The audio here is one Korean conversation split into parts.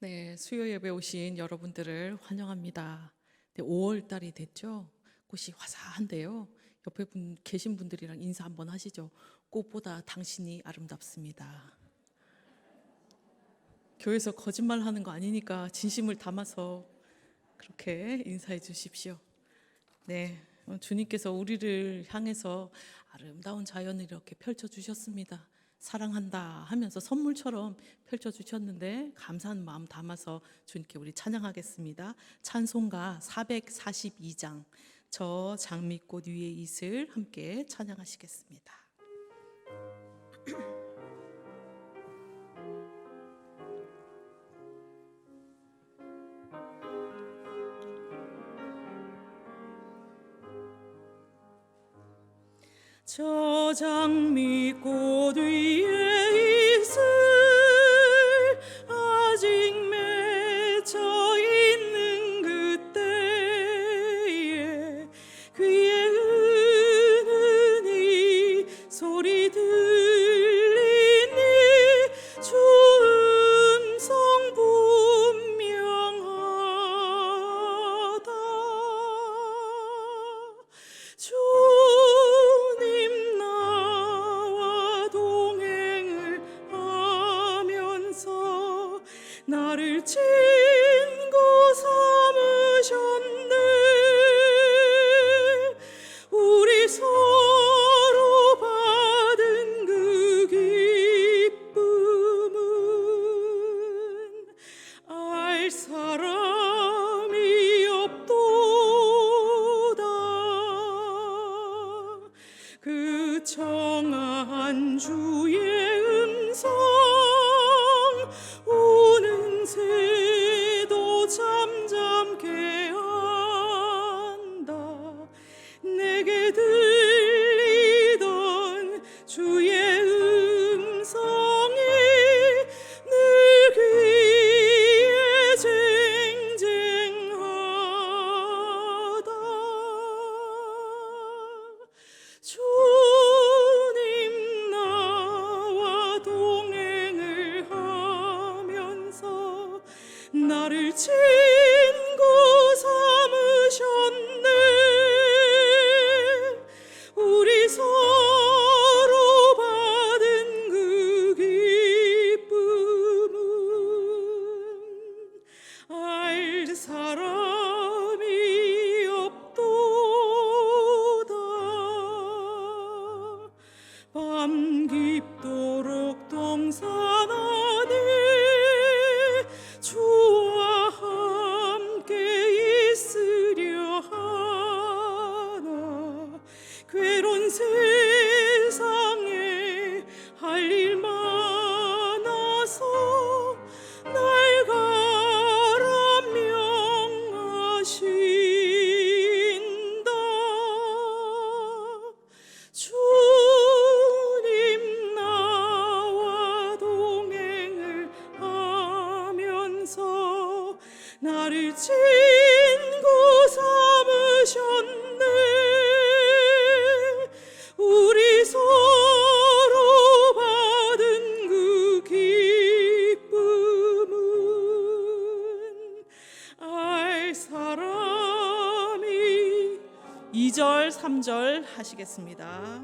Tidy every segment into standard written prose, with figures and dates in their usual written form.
네, 수요 예배 오신 여러분들을 환영합니다. 네, 5월 달이 됐죠. 꽃이 화사한데요. 옆에 계신 분들이랑 인사 한번 하시죠. 꽃보다 당신이 아름답습니다. 교회에서 거짓말 하는 거 아니니까 진심을 담아서 그렇게 인사해 주십시오. 네, 주님께서 우리를 향해서 아름다운 자연을 이렇게 펼쳐 주셨습니다. 사랑한다 하면서 선물처럼 펼쳐주셨는데 감사한 마음 담아서 주님께 우리 찬양하겠습니다. 찬송가 442장 저 장미꽃 위에 있을 함께 찬양하시겠습니다. 저 장미꽃 위에 있을 아직 맺혀 있는 그때에 귀에 은은히 소리 들리니 주 음성 분명하다. 주님 나와 동행을 하면서 나를 친구 삼으셨네. 우리 서로 받은 그 기쁨은 알 사람이 없도다. 그 청한 주의 음성 오는 새도 잠잠케 한다. 내게 들리던 주의 음성이 늘 귀에 쟁쟁하다. 주님 나와 동행을 하면서 나를 친구 삼으셨네. 우리 서로 받은 그 기쁨은 알 사람이 없도다. 밤 깊도록 동산 안에 주와 함께 있으려 하나. 괴로운 세상에 할 일 많아서 날 가라 명하신다. 주님 나와 동행을 하면서 나를 친구 삼으셨네. 우리 서로 받은 그 기쁨은 알 사람이 2절 3절 하시겠습니다.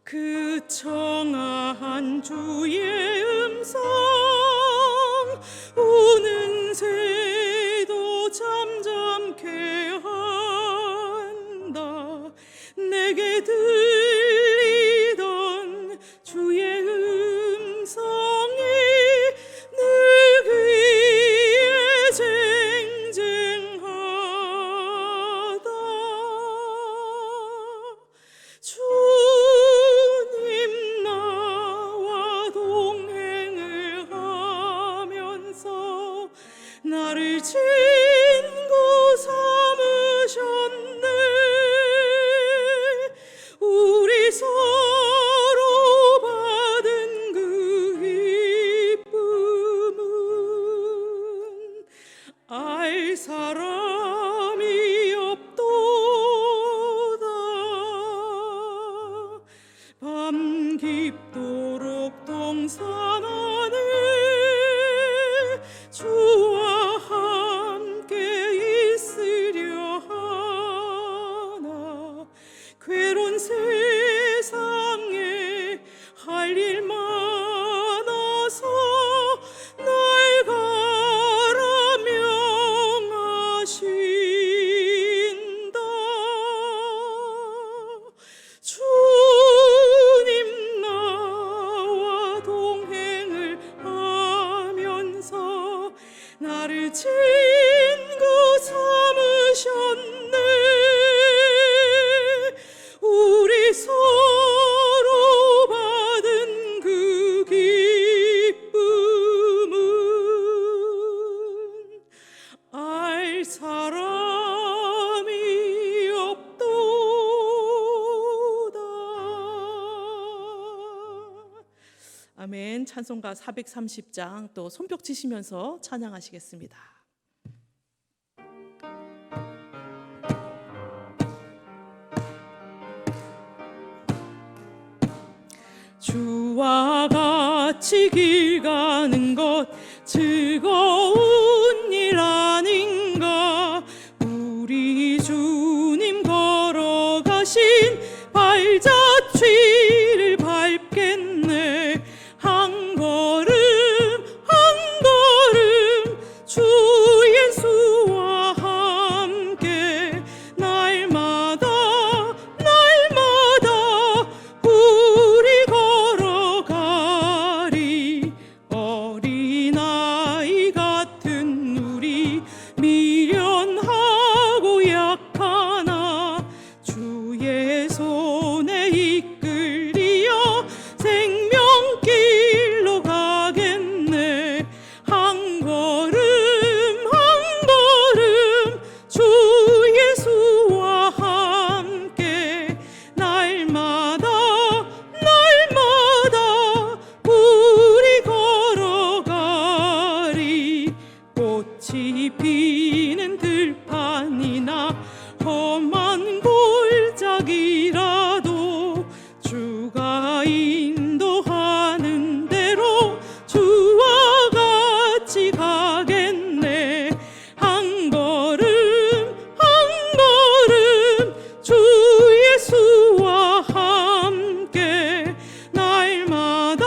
그 청한 주의 음성 오는 새도 잠잠케 한다. 내게 들리던 주의 음성이 늘 귀에 쟁쟁하다. 주님 나와 동행을 하면서 나를 친구 삼으셨네. 우리 서로 받은 그 기쁨은 알 사람이 없도다. 밤 깊도록 동산 안에 친구 삼으셨네. 우리 서로 받은 그 기쁨은 알 사람이 없도다. 아멘. 찬송가 430장 또 손뼉 치시면서 찬양하시겠습니다. 주와 같이 길 가는 것 즐거운 일 아닌가. 우리 주님 걸어가신 발자취를 밟겠네. 한 걸음 한 걸음 주 예수와 함께 날마다 우리 걸어가리. 어린아이 같은 우리 미련하고 약하나 주의 손에 이끌리어 생명길로 가겠네. 한 걸음 한 걸음 주 예수와 함께 날마다 우리 걸어가리. 꽃이 피는 들판이나 험한 골짜기라도 주가 인도하는 대로 주와 같이 가겠네. 한 걸음 한 걸음 주 예수와 함께 날마다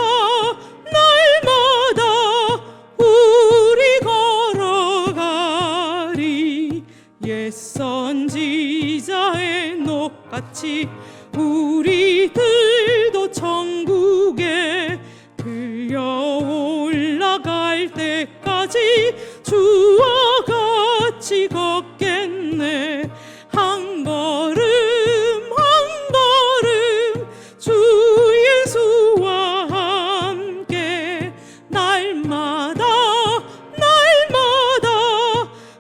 우리 걸어가리. 옛 선지자의 녹같이 우리들도 천국에 들려 올라갈 때까지 주와 같이 걷겠네. 한 걸음 한 걸음 주 예수와 함께 날마다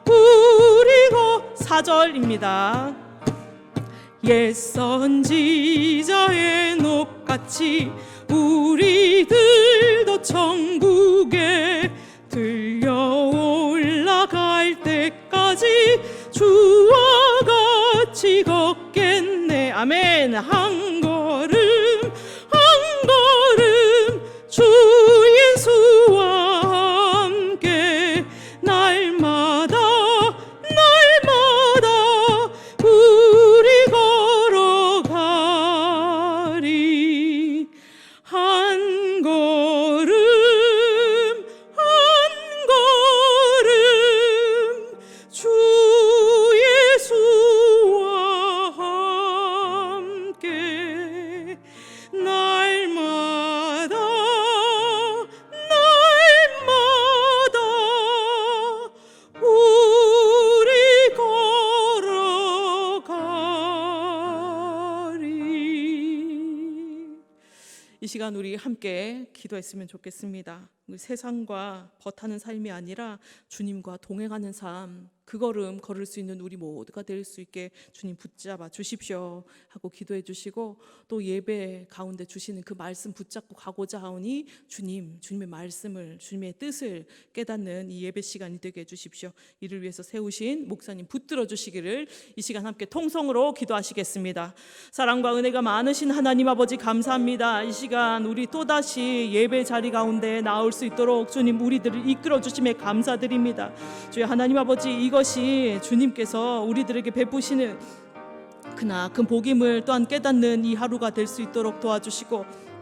우리 4절입니다. 옛 선지자의 녹같이 우리들도 천국에 들려 올라갈 때까지 주와 같이 걷겠네. 아멘. 한 걸음 한 걸음 주 예수와 함께 날마다 우리 걸어가리. 한 걸음 한 걸음 주 예수와 함께 날마다 우리 걸어가리. 이 시간 우리 함께 기도했으면 좋겠습니다. 세상과 버타는 삶이 아니라 주님과 동행하는 삶, 그 걸음 걸을 수 있는 우리 모두가 될 수 있게 주님 붙잡아 주십시오 하고 기도해 주시고, 또 예배 가운데 주시는 그 말씀 붙잡고 가고자 하오니 주님의 말씀을, 주님의 뜻을 깨닫는 이 예배 시간이 되게 해 주십시오. 이를 위해서 세우신 목사님 붙들어 주시기를 이 시간 함께 통성으로 기도하시겠습니다. 사랑과 은혜가 많으신 하나님 아버지 감사합니다. 이 시간 우리 또다시 예배 자리 가운데 나올 수 있도록 주님 우리들을 이끌어 주심에 감사드립니다. 주여 하나님 아버지, 이것이 주님께서 우리들에게 베푸시는 크나큰 복임을 또한 깨닫는 이 하루가 될 수 있도록 도와주시고,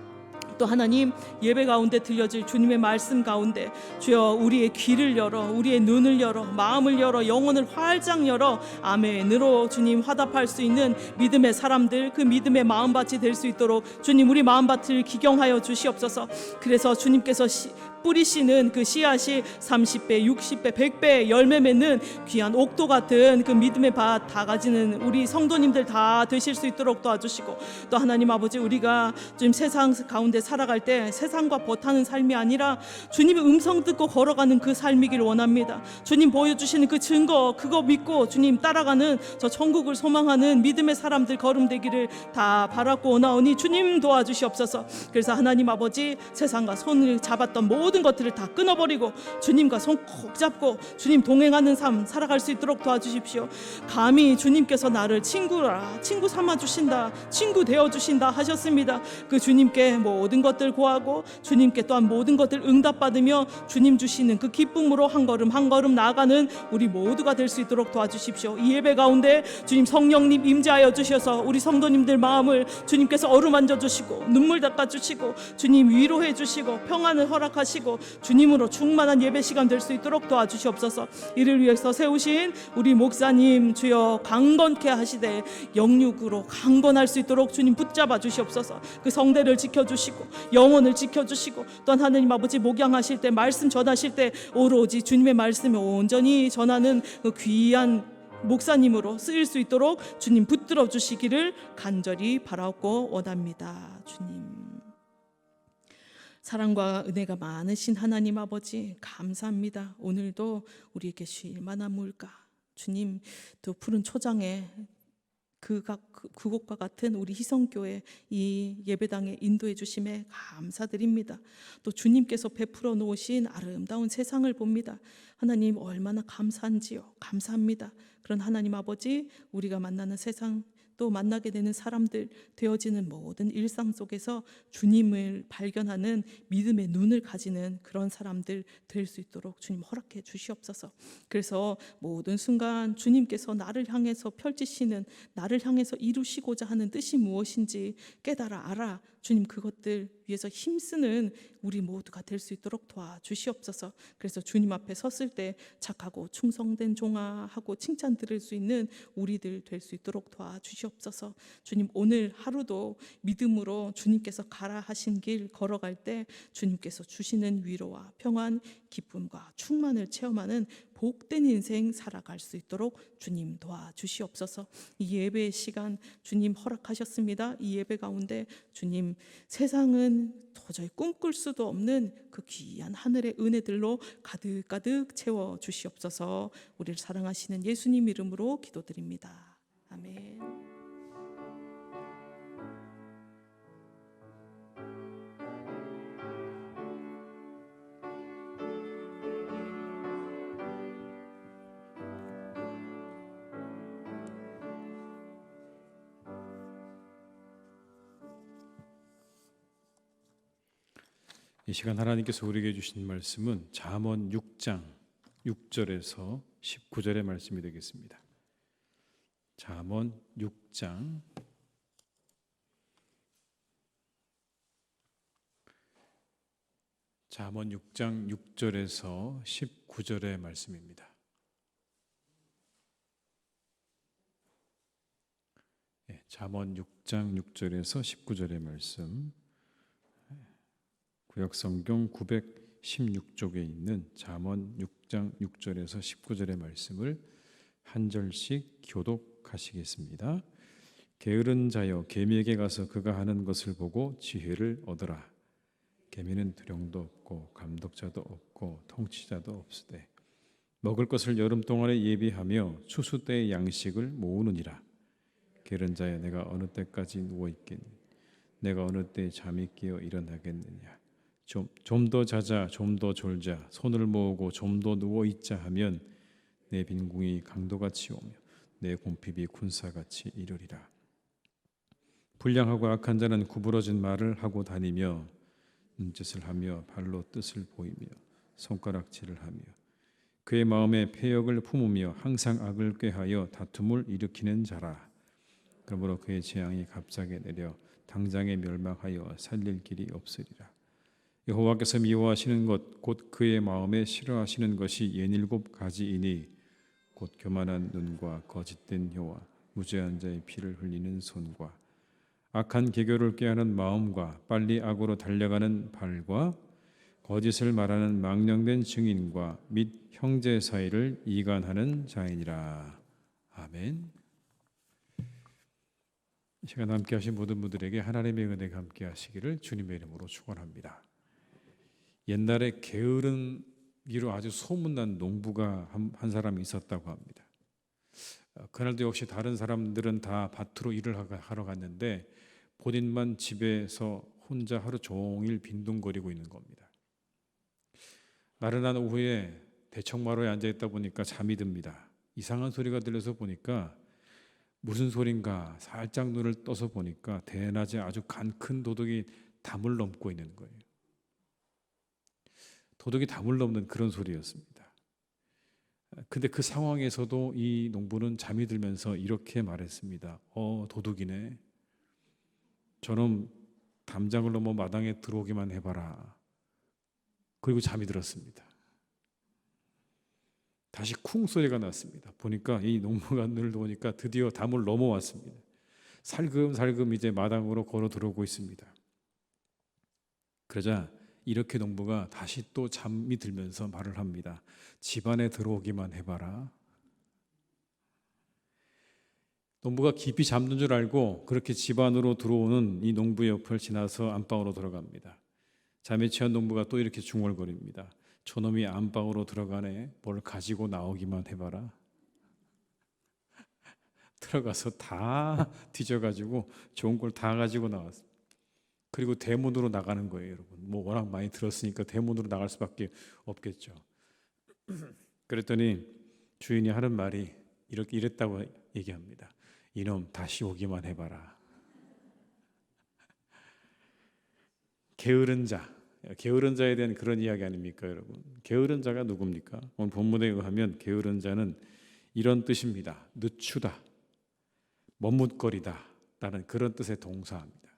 또 하나님 예배 가운데 들려질 주님의 말씀 가운데 주여 우리의 귀를 열어, 우리의 눈을 열어, 마음을 열어, 영혼을 활짝 열어 아멘으로 주님 화답할 수 있는 믿음의 사람들, 그 믿음의 마음밭이 될 수 있도록 주님 우리 마음밭을 기경하여 주시옵소서. 그래서 주님께서 뿌리시는 그 씨앗이 30배, 60배, 100배 열매 맺는 귀한 옥토 같은 그 믿음의 밭 다 가지는 우리 성도님들 다 되실 수 있도록 도와주시고, 또 하나님 아버지, 우리가 지금 세상 가운데 살아갈 때 세상과 버타는 삶이 아니라 주님의 음성 듣고 걸어가는 그 삶이길 원합니다. 주님 보여주시는 그 증거, 그거 믿고 주님 따라가는 저 천국을 소망하는 믿음의 사람들 거름되기를 다 바라고 원하오니 주님 도와주시옵소서. 그래서 하나님 아버지, 세상과 손을 잡았던 모든 것들을 다 끊어버리고 주님과 손 꼭 잡고 주님 동행하는 삶 살아갈 수 있도록 도와주십시오. 감히 주님께서 나를 친구라, 친구 삼아 주신다, 친구 되어 주신다 하셨습니다. 그 주님께 모든 것들 구하고 주님께 또한 모든 것들 응답받으며 주님 주시는 그 기쁨으로 한 걸음 한 걸음 나아가는 우리 모두가 될 수 있도록 도와주십시오. 이 예배 가운데 주님 성령님 임재하여 주셔서 우리 성도님들 마음을 주님께서 어루만져 주시고 눈물 닦아 주시고 주님 위로해 주시고 평안을 허락하시고 주님으로 충만한 예배 시간 될 수 있도록 도와주시옵소서. 이를 위해서 세우신 우리 목사님 주여 강건케 하시되 영육으로 강건할 수 있도록 주님 붙잡아 주시옵소서. 그 성대를 지켜주시고 영혼을 지켜주시고, 또한 하나님 아버지 목양하실 때 말씀 전하실 때 오로지 주님의 말씀을 온전히 전하는 그 귀한 목사님으로 쓰일 수 있도록 주님 붙들어 주시기를 간절히 바라고 원합니다. 주님, 사랑과 은혜가 많으신 하나님 아버지 감사합니다. 오늘도 우리에게 쉴 만한 물가 주님, 또 푸른 초장에 그곳과 같은 우리 희성교회 이 예배당에 인도해 주심에 감사드립니다. 또 주님께서 베풀어 놓으신 아름다운 세상을 봅니다. 하나님 얼마나 감사한지요. 감사합니다. 그런 하나님 아버지, 우리가 만나는 세상 또 만나게 되는 사람들, 되어지는 모든 일상 속에서 주님을 발견하는 믿음의 눈을 가지는 그런 사람들 될 수 있도록 주님 허락해 주시옵소서. 그래서 모든 순간 주님께서 나를 향해서 펼치시는, 나를 향해서 이루시고자 하는 뜻이 무엇인지 깨달아 알아 주님 그것들 위해서 힘쓰는 우리 모두가 될 수 있도록 도와주시옵소서. 그래서 주님 앞에 섰을 때 착하고 충성된 종아 하고 칭찬 들을 수 있는 우리들 될 수 있도록 도와주시옵소서. 주님, 오늘 하루도 믿음으로 주님께서 가라 하신 길 걸어갈 때 주님께서 주시는 위로와 평안, 기쁨과 충만을 체험하는 복된 인생 살아갈 수 있도록 주님 도와주시옵소서. 이 예배의 시간 주님 허락하셨습니다. 이 예배 가운데 주님, 세상은 도저히 꿈꿀 수도 없는 그 귀한 하늘의 은혜들로 가득가득 채워 주시옵소서. 우리를 사랑하시는 예수님 이름으로 기도드립니다. 아멘. 이 시간 하나님께서 우리에게 주신 말씀은 잠언 6장 6절에서 19절의 말씀이 되겠습니다. 잠언 6장 6절에서 19절의 말씀입니다. 잠언 6장 6절에서 19절의 말씀, 구약성경 916쪽에 있는 잠언 6장 6절에서 19절의 말씀을 한 절씩 교독하시겠습니다. 게으른 자여, 개미에게 가서 그가 하는 것을 보고 지혜를 얻으라. 개미는 두령도 없고 감독자도 없고 통치자도 없으되 먹을 것을 여름 동안에 예비하며 추수 때의 양식을 모으느니라. 게으른 자여, 내가 어느 때까지 누워 있겠니? 내가 어느 때 잠이 깨어 일어나겠느냐? 좀 더 자자, 좀 더 졸자, 손을 모으고 좀 더 누워 있자 하면 내 빈궁이 강도같이 오며 내 곰핍이 군사같이 이르리라. 불량하고 악한 자는 구부러진 말을 하고 다니며 눈짓을 하며 발로 뜻을 보이며 손가락질을 하며 그의 마음에 패역을 품으며 항상 악을 꾀하여 다툼을 일으키는 자라. 그러므로 그의 재앙이 갑자기 내려 당장에 멸망하여 살릴 길이 없으리라. 여호와께서 미워하시는 것 곧 그의 마음에 싫어하시는 것이 67가지이니 곧 교만한 눈과 거짓된 혀와 무죄한 자의 피를 흘리는 손과 악한 계교를 꾀하는 마음과 빨리 악으로 달려가는 발과 거짓을 말하는 망령된 증인과 및 형제 사이를 이간하는 자이니라. 아멘. 이 시간 함께 하신 모든 분들에게 하나님의 은혜가 함께 하시기를 주님의 이름으로 축원합니다. 옛날에 게으름이로 아주 소문난 농부가 한 사람이 있었다고 합니다. 그날도 역시 다른 사람들은 다 밭으로 일을 하러 갔는데 본인만 집에서 혼자 하루 종일 빈둥거리고 있는 겁니다. 나른한 오후에 대청마루에 앉아있다 보니까 잠이 듭니다. 이상한 소리가 들려서 보니까 무슨 소린가 살짝 눈을 떠서 보니까 대낮에 아주 간 큰 도둑이 담을 넘고 있는 거예요. 도둑이 담을 넘는 그런 소리였습니다. 근데 그 상황에서도 이 농부는 잠이 들면서 이렇게 말했습니다. 도둑이네. 저놈 담장을 넘어 마당에 들어오기만 해봐라. 그리고 잠이 들었습니다. 다시 쿵 소리가 났습니다. 보니까 이 농부가 눈을 보니까 드디어 담을 넘어왔습니다. 살금살금 이제 마당으로 걸어 들어오고 있습니다. 그러자 이렇게 농부가 다시 또 잠이 들면서 말을 합니다. 집안에 들어오기만 해봐라. 농부가 깊이 잠든 줄 알고 그렇게 집 안으로 들어오는 이 농부 옆을 지나서 안방으로 들어갑니다. 잠에 취한 농부가 또 이렇게 중얼거립니다. 저놈이 안방으로 들어가네. 뭘 가지고 나오기만 해봐라. 들어가서 다 뒤져가지고 좋은 걸 다 가지고 나왔습니다. 그리고 대문으로 나가는 거예요, 여러분. 뭐 워낙 많이 들었으니까 대문으로 나갈 수밖에 없겠죠. 그랬더니 주인이 하는 말이 이랬다고 얘기합니다. 이놈 다시 오기만 해봐라. 게으른 자, 게으른 자에 대한 그런 이야기 아닙니까, 여러분? 게으른 자가 누굽니까? 오늘 본문에 의하면 게으른 자는 이런 뜻입니다. 늦추다, 머뭇거리다 라는 그런 뜻의 동사입니다.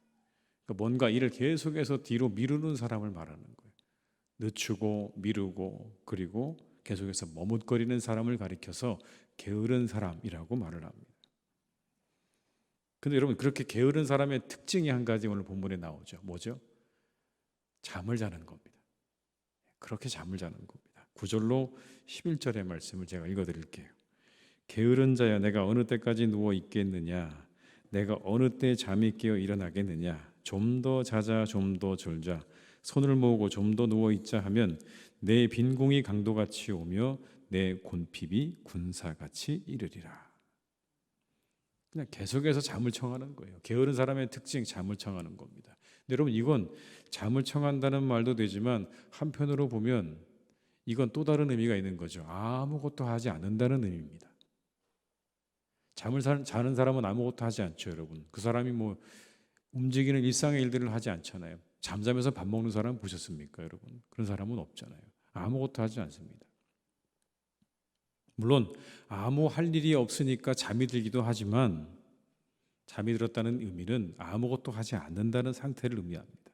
그러니까 뭔가 일을 계속해서 뒤로 미루는 사람을 말하는 거예요. 늦추고 미루고 그리고 계속해서 머뭇거리는 사람을 가리켜서 게으른 사람이라고 말을 합니다. 근데 여러분, 그렇게 게으른 사람의 특징이 한 가지 오늘 본문에 나오죠. 뭐죠? 잠을 자는 겁니다. 그렇게 잠을 자는 겁니다. 9절로 11절의 말씀을 제가 읽어드릴게요. 게으른 자야, 내가 어느 때까지 누워 있겠느냐? 내가 어느 때 잠이 깨어 일어나겠느냐? 좀 더 자자, 좀 더 졸자, 손을 모으고 좀 더 누워 있자 하면 내 빈궁이 강도같이 오며 내 곤핍이 군사같이 이르리라. 그냥 계속해서 잠을 청하는 거예요. 게으른 사람의 특징, 잠을 청하는 겁니다. 근데 여러분, 이건 잠을 청한다는 말도 되지만 한편으로 보면 이건 또 다른 의미가 있는 거죠. 아무것도 하지 않는다는 의미입니다. 잠을 자는 사람은 아무것도 하지 않죠, 여러분. 그 사람이 뭐 움직이는 일상의 일들을 하지 않잖아요. 잠자면서 밥 먹는 사람 보셨습니까, 여러분? 그런 사람은 없잖아요. 아무것도 하지 않습니다. 물론 아무 할 일이 없으니까 잠이 들기도 하지만 잠이 들었다는 의미는 아무것도 하지 않는다는 상태를 의미합니다.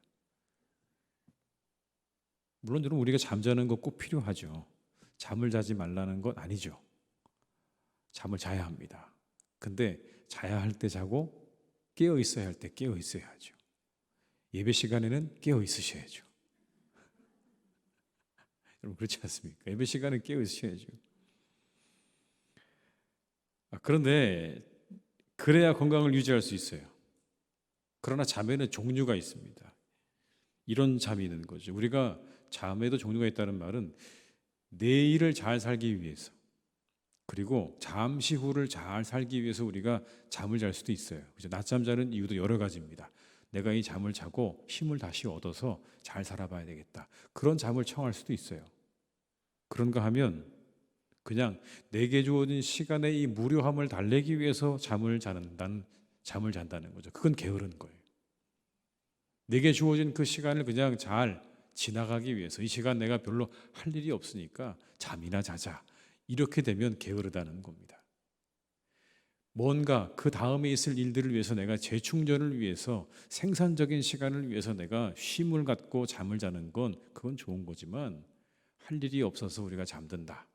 물론 여러분, 우리가 잠자는 거 꼭 필요하죠. 잠을 자지 말라는 건 아니죠. 잠을 자야 합니다. 근데 자야 할 때 자고 깨어 있어야 할 때 깨어 있어야죠. 예배 시간에는 깨어 있으셔야죠. 여러분, 그렇지 않습니까? 예배 시간에 깨어 있으셔야죠. 그런데 그래야 건강을 유지할 수 있어요. 그러나 잠에는 종류가 있습니다. 이런 잠이 있는 거죠. 우리가 잠에도 종류가 있다는 말은 내일을 잘 살기 위해서, 그리고 잠시 후를 잘 살기 위해서 우리가 잠을 잘 수도 있어요. 그죠? 낮잠 자는 이유도 여러 가지입니다. 내가 이 잠을 자고 힘을 다시 얻어서 잘 살아봐야 되겠다. 그런 잠을 청할 수도 있어요. 그런가 하면 그냥 내게 주어진 시간의 이 무료함을 달래기 위해서 잠을 잔다는 거죠. 그건 게으른 거예요. 내게 주어진 그 시간을 그냥 잘 지나가기 위해서, 이 시간 내가 별로 할 일이 없으니까 잠이나 자자, 이렇게 되면 게으르다는 겁니다. 뭔가 그 다음에 있을 일들을 위해서, 내가 재충전을 위해서, 생산적인 시간을 위해서 내가 쉼을 갖고 잠을 자는 건 그건 좋은 거지만, 할 일이 없어서 우리가 잠든다,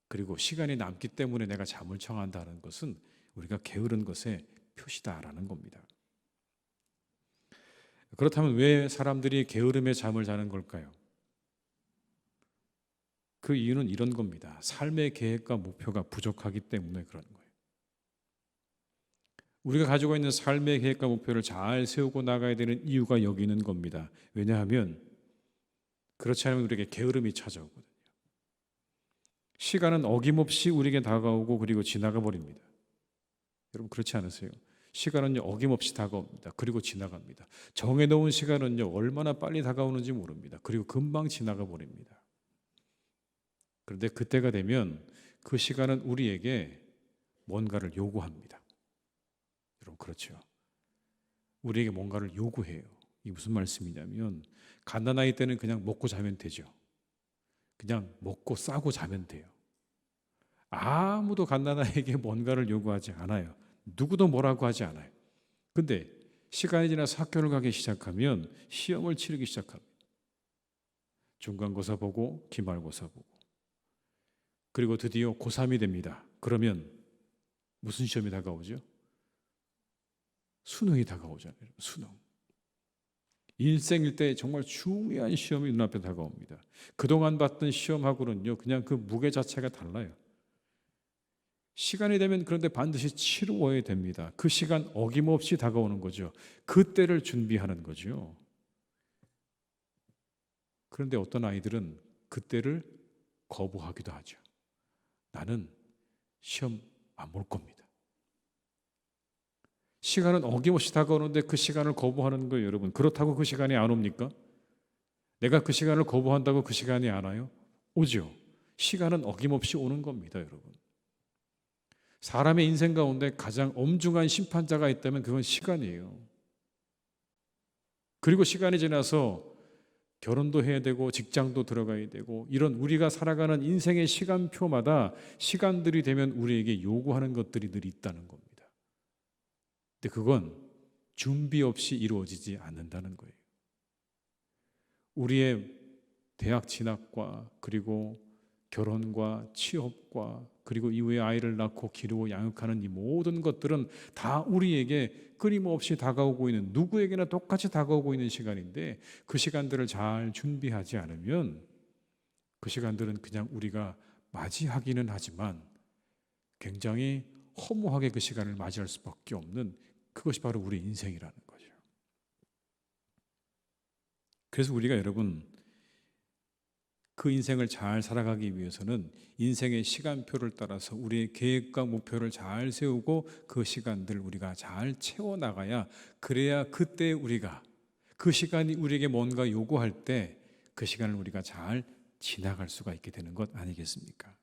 그리고 시간이 남기 때문에 내가 잠을 청한다는 것은 우리가 게으른 것의 표시다라는 겁니다. 그렇다면 왜 사람들이 게으름에 잠을 자는 걸까요? 그 이유는 이런 겁니다. 삶의 계획과 목표가 부족하기 때문에 그런 거예요. 우리가 가지고 있는 삶의 계획과 목표를 잘 세우고 나가야 되는 이유가 여기 있는 겁니다. 왜냐하면 그렇지 않으면 우리에게 게으름이 찾아오거든요. 시간은 어김없이 우리에게 다가오고 그리고 지나가 버립니다. 여러분 그렇지 않으세요? 시간은요 어김없이 다가옵니다. 그리고 지나갑니다. 정해놓은 시간은요 얼마나 빨리 다가오는지 모릅니다. 그리고 금방 지나가 버립니다. 그런데 그때가 되면 그 시간은 우리에게 뭔가를 요구합니다. 여러분 그렇죠? 우리에게 뭔가를 요구해요. 이게 무슨 말씀이냐면 갓난아이 때는 그냥 먹고 자면 되죠. 그냥 먹고 싸고 자면 돼요. 아무도 갓난아이에게 뭔가를 요구하지 않아요. 누구도 뭐라고 하지 않아요. 근데 시간이 지나서 학교를 가기 시작하면 시험을 치르기 시작합니다. 중간고사 보고 기말고사 보고 그리고 드디어 고3이 됩니다. 그러면 무슨 시험이 다가오죠? 수능이 다가오잖아요. 수능. 일생일 때 정말 중요한 시험이 눈앞에 다가옵니다. 그동안 봤던 시험하고는요 그냥 그 무게 자체가 달라요. 시간이 되면 그런데 반드시 치루어야 됩니다. 그 시간 어김없이 다가오는 거죠. 그때를 준비하는 거죠. 그런데 어떤 아이들은 그때를 거부하기도 하죠. 나는 시험 안 볼 겁니다. 시간은 어김없이 다가오는데 그 시간을 거부하는 거예요, 여러분. 그렇다고 그 시간이 안 옵니까? 내가 그 시간을 거부한다고 그 시간이 안 와요? 오죠. 시간은 어김없이 오는 겁니다, 여러분. 사람의 인생 가운데 가장 엄중한 심판자가 있다면 그건 시간이에요. 그리고 시간이 지나서 결혼도 해야 되고 직장도 들어가야 되고 이런 우리가 살아가는 인생의 시간표마다 시간들이 되면 우리에게 요구하는 것들이 늘 있다는 겁니다. 근데 그건 준비 없이 이루어지지 않는다는 거예요. 우리의 대학 진학과 그리고 결혼과 취업과 그리고 이후에 아이를 낳고 기르고 양육하는 이 모든 것들은 다 우리에게 끊임없이 다가오고 있는 누구에게나 똑같이 다가오고 있는 시간인데 그 시간들을 잘 준비하지 않으면 그 시간들은 그냥 우리가 맞이하기는 하지만 굉장히 허무하게 그 시간을 맞이할 수밖에 없는 그것이 바로 우리 인생이라는 거죠. 그래서 우리가 여러분 그 인생을 잘 살아가기 위해서는 인생의 시간표를 따라서 우리의 계획과 목표를 잘 세우고 그 시간들 우리가 잘 채워나가야 그래야 그때 우리가 그 시간이 우리에게 뭔가 요구할 때 그 시간을 우리가 잘 지나갈 수가 있게 되는 것 아니겠습니까?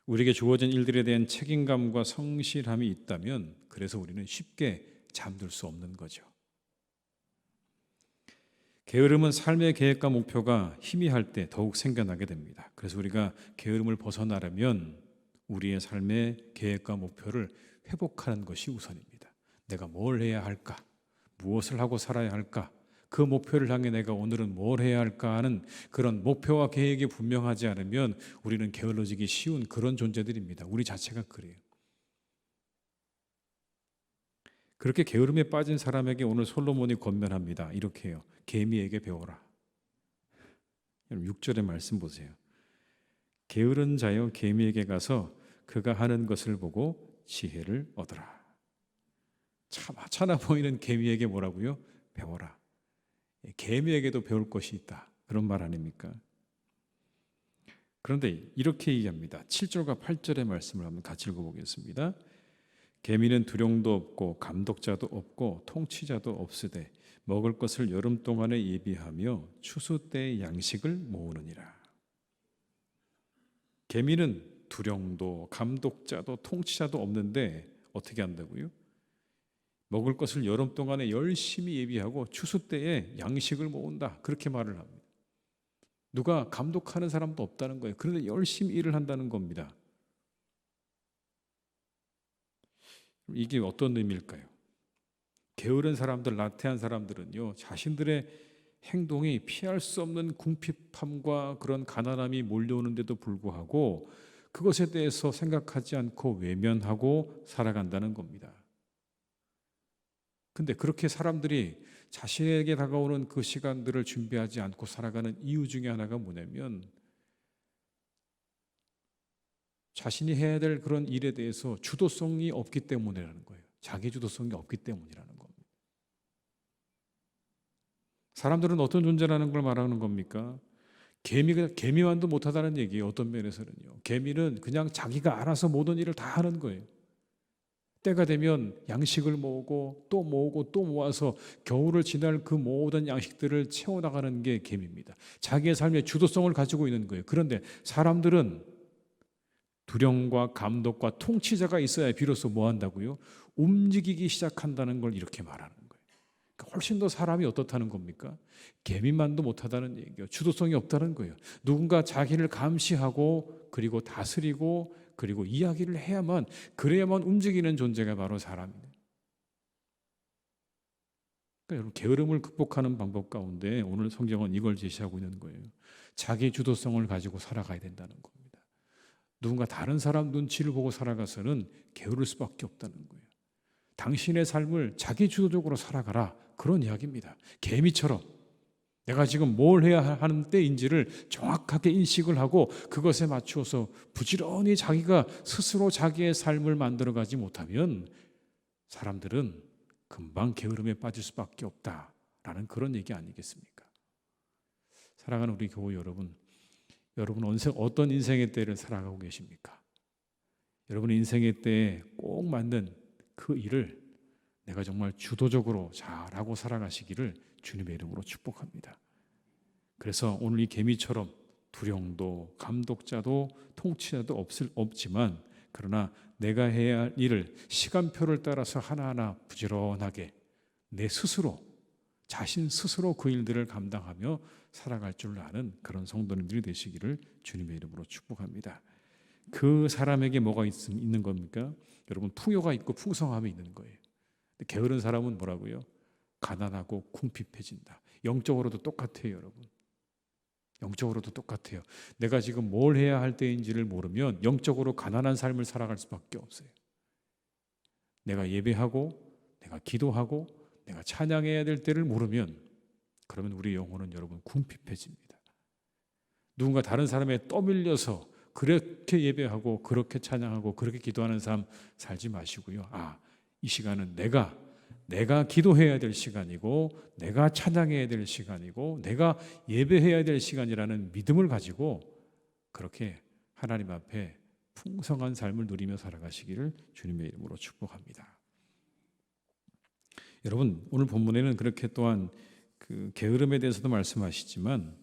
우리에게 주어진 일들에 대한 책임감과 성실함이 있다면 그래서 우리는 쉽게 잠들 수 없는 거죠. 게으름은 삶의 계획과 목표가 희미할 때 더욱 생겨나게 됩니다. 그래서 우리가 게으름을 벗어나려면 우리의 삶의 계획과 목표를 회복하는 것이 우선입니다. 내가 뭘 해야 할까? 무엇을 하고 살아야 할까? 그 목표를 향해 내가 오늘은 뭘 해야 할까 하는 그런 목표와 계획이 분명하지 않으면 우리는 게을러지기 쉬운 그런 존재들입니다. 우리 자체가 그래요. 그렇게 게으름에 빠진 사람에게 오늘 솔로몬이 권면합니다. 이렇게 해요. 개미에게 배워라. 6절의 말씀 보세요. 게으른 자여 개미에게 가서 그가 하는 것을 보고 지혜를 얻으라. 참 하찮아 보이는 개미에게 뭐라고요? 배워라. 개미에게도 배울 것이 있다. 그런 말 아닙니까? 그런데 이렇게 얘기합니다. 7절과 8절의 말씀을 한번 같이 읽어보겠습니다. 개미는 두령도 없고 감독자도 없고 통치자도 없으되 먹을 것을 여름 동안에 예비하며 추수 때의 양식을 모으느니라. 개미는 두령도 감독자도 통치자도 없는데 어떻게 한다고요? 먹을 것을 여름 동안에 열심히 예비하고 추수 때에 양식을 모은다. 그렇게 말을 합니다. 누가 감독하는 사람도 없다는 거예요. 그런데 열심히 일을 한다는 겁니다. 이게 어떤 의미일까요? 게으른 사람들, 나태한 사람들은요, 자신들의 행동이 피할 수 없는 궁핍함과 그런 가난함이 몰려오는데도 불구하고 그것에 대해서 생각하지 않고 외면하고 살아간다는 겁니다. 근데 그렇게 사람들이 자신에게 다가오는 그 시간들을 준비하지 않고 살아가는 이유 중에 하나가 뭐냐면 자신이 해야 될 그런 일에 대해서 주도성이 없기 때문이라는 거예요. 자기 주도성이 없기 때문이라는 겁니다. 사람들은 어떤 존재라는 걸 말하는 겁니까? 개미만도 못하다는 얘기예요. 어떤 면에서는요. 개미는 그냥 자기가 알아서 모든 일을 다 하는 거예요. 때가 되면 양식을 모으고 또 모으고 또 모아서 겨울을 지날 그 모든 양식들을 채워나가는 게 개미입니다. 자기의 삶의 주도성을 가지고 있는 거예요. 그런데 사람들은 두령과 감독과 통치자가 있어야 비로소 뭐 한다고요? 움직이기 시작한다는 걸 이렇게 말하는 거예요. 그러니까 훨씬 더 사람이 어떻다는 겁니까? 개미만도 못하다는 얘기예요. 주도성이 없다는 거예요. 누군가 자기를 감시하고 그리고 다스리고 그리고 이야기를 해야만, 그래야만 움직이는 존재가 바로 사람이에요. 그러니까 여러분, 게으름을 극복하는 방법 가운데 오늘 성경은 이걸 제시하고 있는 거예요. 자기 주도성을 가지고 살아가야 된다는 겁니다. 누군가 다른 사람 눈치를 보고 살아가서는 게으를 수밖에 없다는 거예요. 당신의 삶을 자기 주도적으로 살아가라, 그런 이야기입니다. 개미처럼 내가 지금 뭘 해야 하는 때인지를 정확하게 인식을 하고 그것에 맞추어서 부지런히 자기가 스스로 자기의 삶을 만들어가지 못하면 사람들은 금방 게으름에 빠질 수밖에 없다라는 그런 얘기 아니겠습니까? 사랑하는 우리 교우 여러분, 여러분 어떤 인생의 때를 살아가고 계십니까? 여러분의 인생의 때에 꼭 맞는 그 일을 내가 정말 주도적으로 잘하고 살아가시기를 주님의 이름으로 축복합니다. 그래서 오늘 이 개미처럼 두령도 감독자도 통치자도 없지만, 그러나 내가 해야 할 일을 시간표를 따라서 하나하나 부지런하게 내 스스로, 자신 스스로 그 일들을 감당하며 살아갈 줄 아는 그런 성도님들이 되시기를 주님의 이름으로 축복합니다. 그 사람에게 뭐가 있는 겁니까? 여러분, 풍요가 있고 풍성함이 있는 거예요. 게으른 사람은 뭐라고요? 가난하고 궁핍해진다. 영적으로도 똑같아요, 여러분. 영적으로도 똑같아요. 내가 지금 뭘 해야 할 때인지를 모르면 영적으로 가난한 삶을 살아갈 수밖에 없어요. 내가 예배하고 내가 기도하고 내가 찬양해야 될 때를 모르면, 그러면 우리 영혼은 여러분 궁핍해집니다. 누군가 다른 사람에 떠밀려서 그렇게 예배하고 그렇게 찬양하고 그렇게 기도하는 삶 살지 마시고요. 이 시간은 내가 기도해야 될 시간이고 내가 찬양해야 될 시간이고 내가 예배해야 될 시간이라는 믿음을 가지고 그렇게 하나님 앞에 풍성한 삶을 누리며 살아가시기를 주님의 이름으로 축복합니다. 여러분, 오늘 본문에는 그렇게 또한 그 게으름에 대해서도 말씀하시지만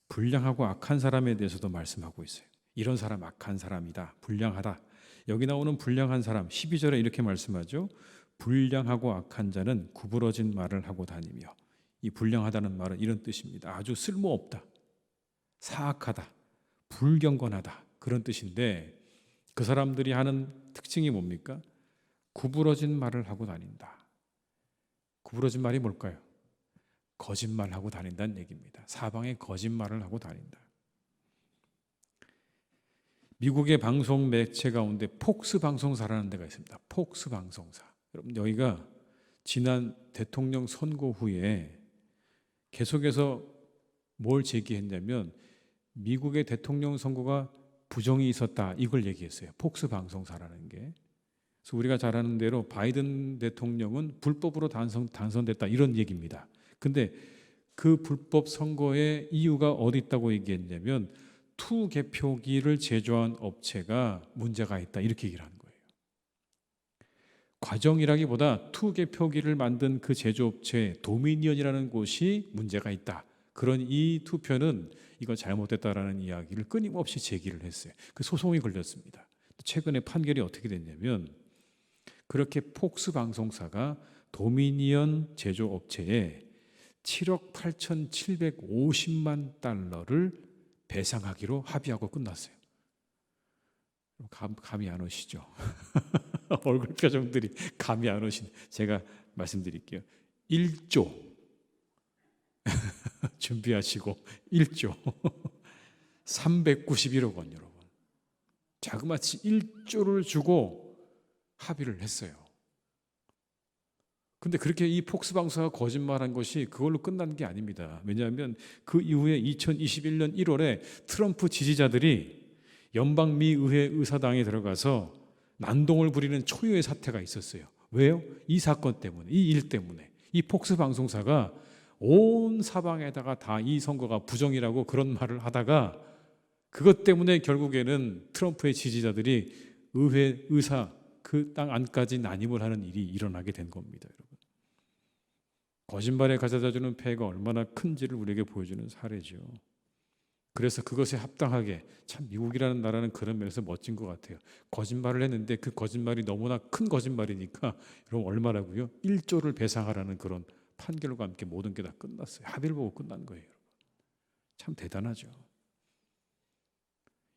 불량하고 악한 사람에 대해서도 말씀하고 있어요. 이런 사람 악한 사람이다, 불량하다. 여기 나오는 불량한 사람 12절에 이렇게 말씀하죠. 불량하고 악한 자는 구부러진 말을 하고 다니며. 이 불량하다는 말은 이런 뜻입니다. 아주 쓸모없다, 사악하다, 불경건하다, 그런 뜻인데 그 사람들이 하는 특징이 뭡니까? 구부러진 말을 하고 다닌다. 구부러진 말이 뭘까요? 거짓말하고 다닌다는 얘기입니다. 사방에 거짓말을 하고 다닌다. 미국의 방송 매체 가운데 폭스 방송사라는 데가 있습니다. 폭스 방송사. 여러분, 여기가 지난 대통령 선거 후에 계속해서 뭘 제기했냐면 미국의 대통령 선거가 부정이 있었다, 이걸 얘기했어요. 폭스 방송사라는 게. 그래서 우리가 잘 아는 대로 바이든 대통령은 불법으로 당선됐다, 이런 얘기입니다. 근데 그 불법 선거의 이유가 어디 있다고 얘기했냐면 투개표기를 제조한 업체가 문제가 있다, 이렇게 얘기를 하는 거예요. 과정이라기보다 투개표기를 만든 그 제조업체 도미니언이라는 곳이 문제가 있다, 그런 이 투표는 이거 잘못됐다라는 이야기를 끊임없이 제기를 했어요. 그 소송이 걸렸습니다. 최근에 판결이 어떻게 됐냐면 그렇게 폭스 방송사가 도미니언 제조업체에 7억 8,750만 달러를 배상하기로 합의하고 끝났어요. 감이 안 오시죠? 얼굴 표정들이 감이 안 오시네. 제가 말씀드릴게요. 1조 준비하시고 1조 391억 원, 여러분. 자그마치 1조를 주고 합의를 했어요. 근데 그렇게 이 폭스 방송사가 거짓말한 것이 그걸로 끝난 게 아닙니다. 왜냐하면 그 이후에 2021년 1월에 트럼프 지지자들이 연방미의회 의사당에 들어가서 난동을 부리는 초유의 사태가 있었어요. 왜요? 이 사건 때문에, 이 일 때문에. 이 폭스 방송사가 온 사방에다가 다 이 선거가 부정이라고 그런 말을 하다가 그것 때문에 결국에는 트럼프의 지지자들이 의회 의사 그 땅 안까지 난입을 하는 일이 일어나게 된 겁니다, 여러분. 거짓말에 가져다주는 폐해가 얼마나 큰지를 우리에게 보여주는 사례죠. 그래서 그것에 합당하게 참 미국이라는 나라는 그런 면에서 멋진 것 같아요. 거짓말을 했는데 그 거짓말이 너무나 큰 거짓말이니까 여러분 얼마라고요? 1조를 배상하라는 그런 판결과 함께 모든 게 다 끝났어요. 합의를 보고 끝난 거예요. 참 대단하죠.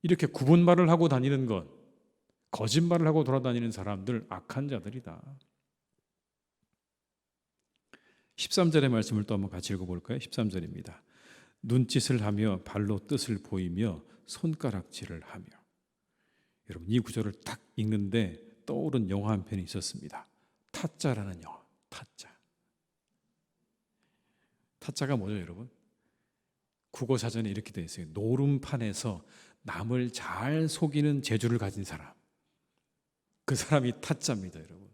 이렇게 구분말을 하고 다니는 것, 거짓말을 하고 돌아다니는 사람들 악한 자들이다. 13절의 말씀을 또 한번 같이 읽어볼까요? 13절입니다. 눈짓을 하며 발로 뜻을 보이며 손가락질을 하며. 여러분 이 구절을 딱 읽는데 떠오른 영화 한 편이 있었습니다. 타짜라는 영화. 타짜가 뭐죠, 여러분? 국어 사전에 이렇게 되어 있어요. 노름판에서 남을 잘 속이는 재주를 가진 사람. 그 사람이 타짜입니다, 여러분.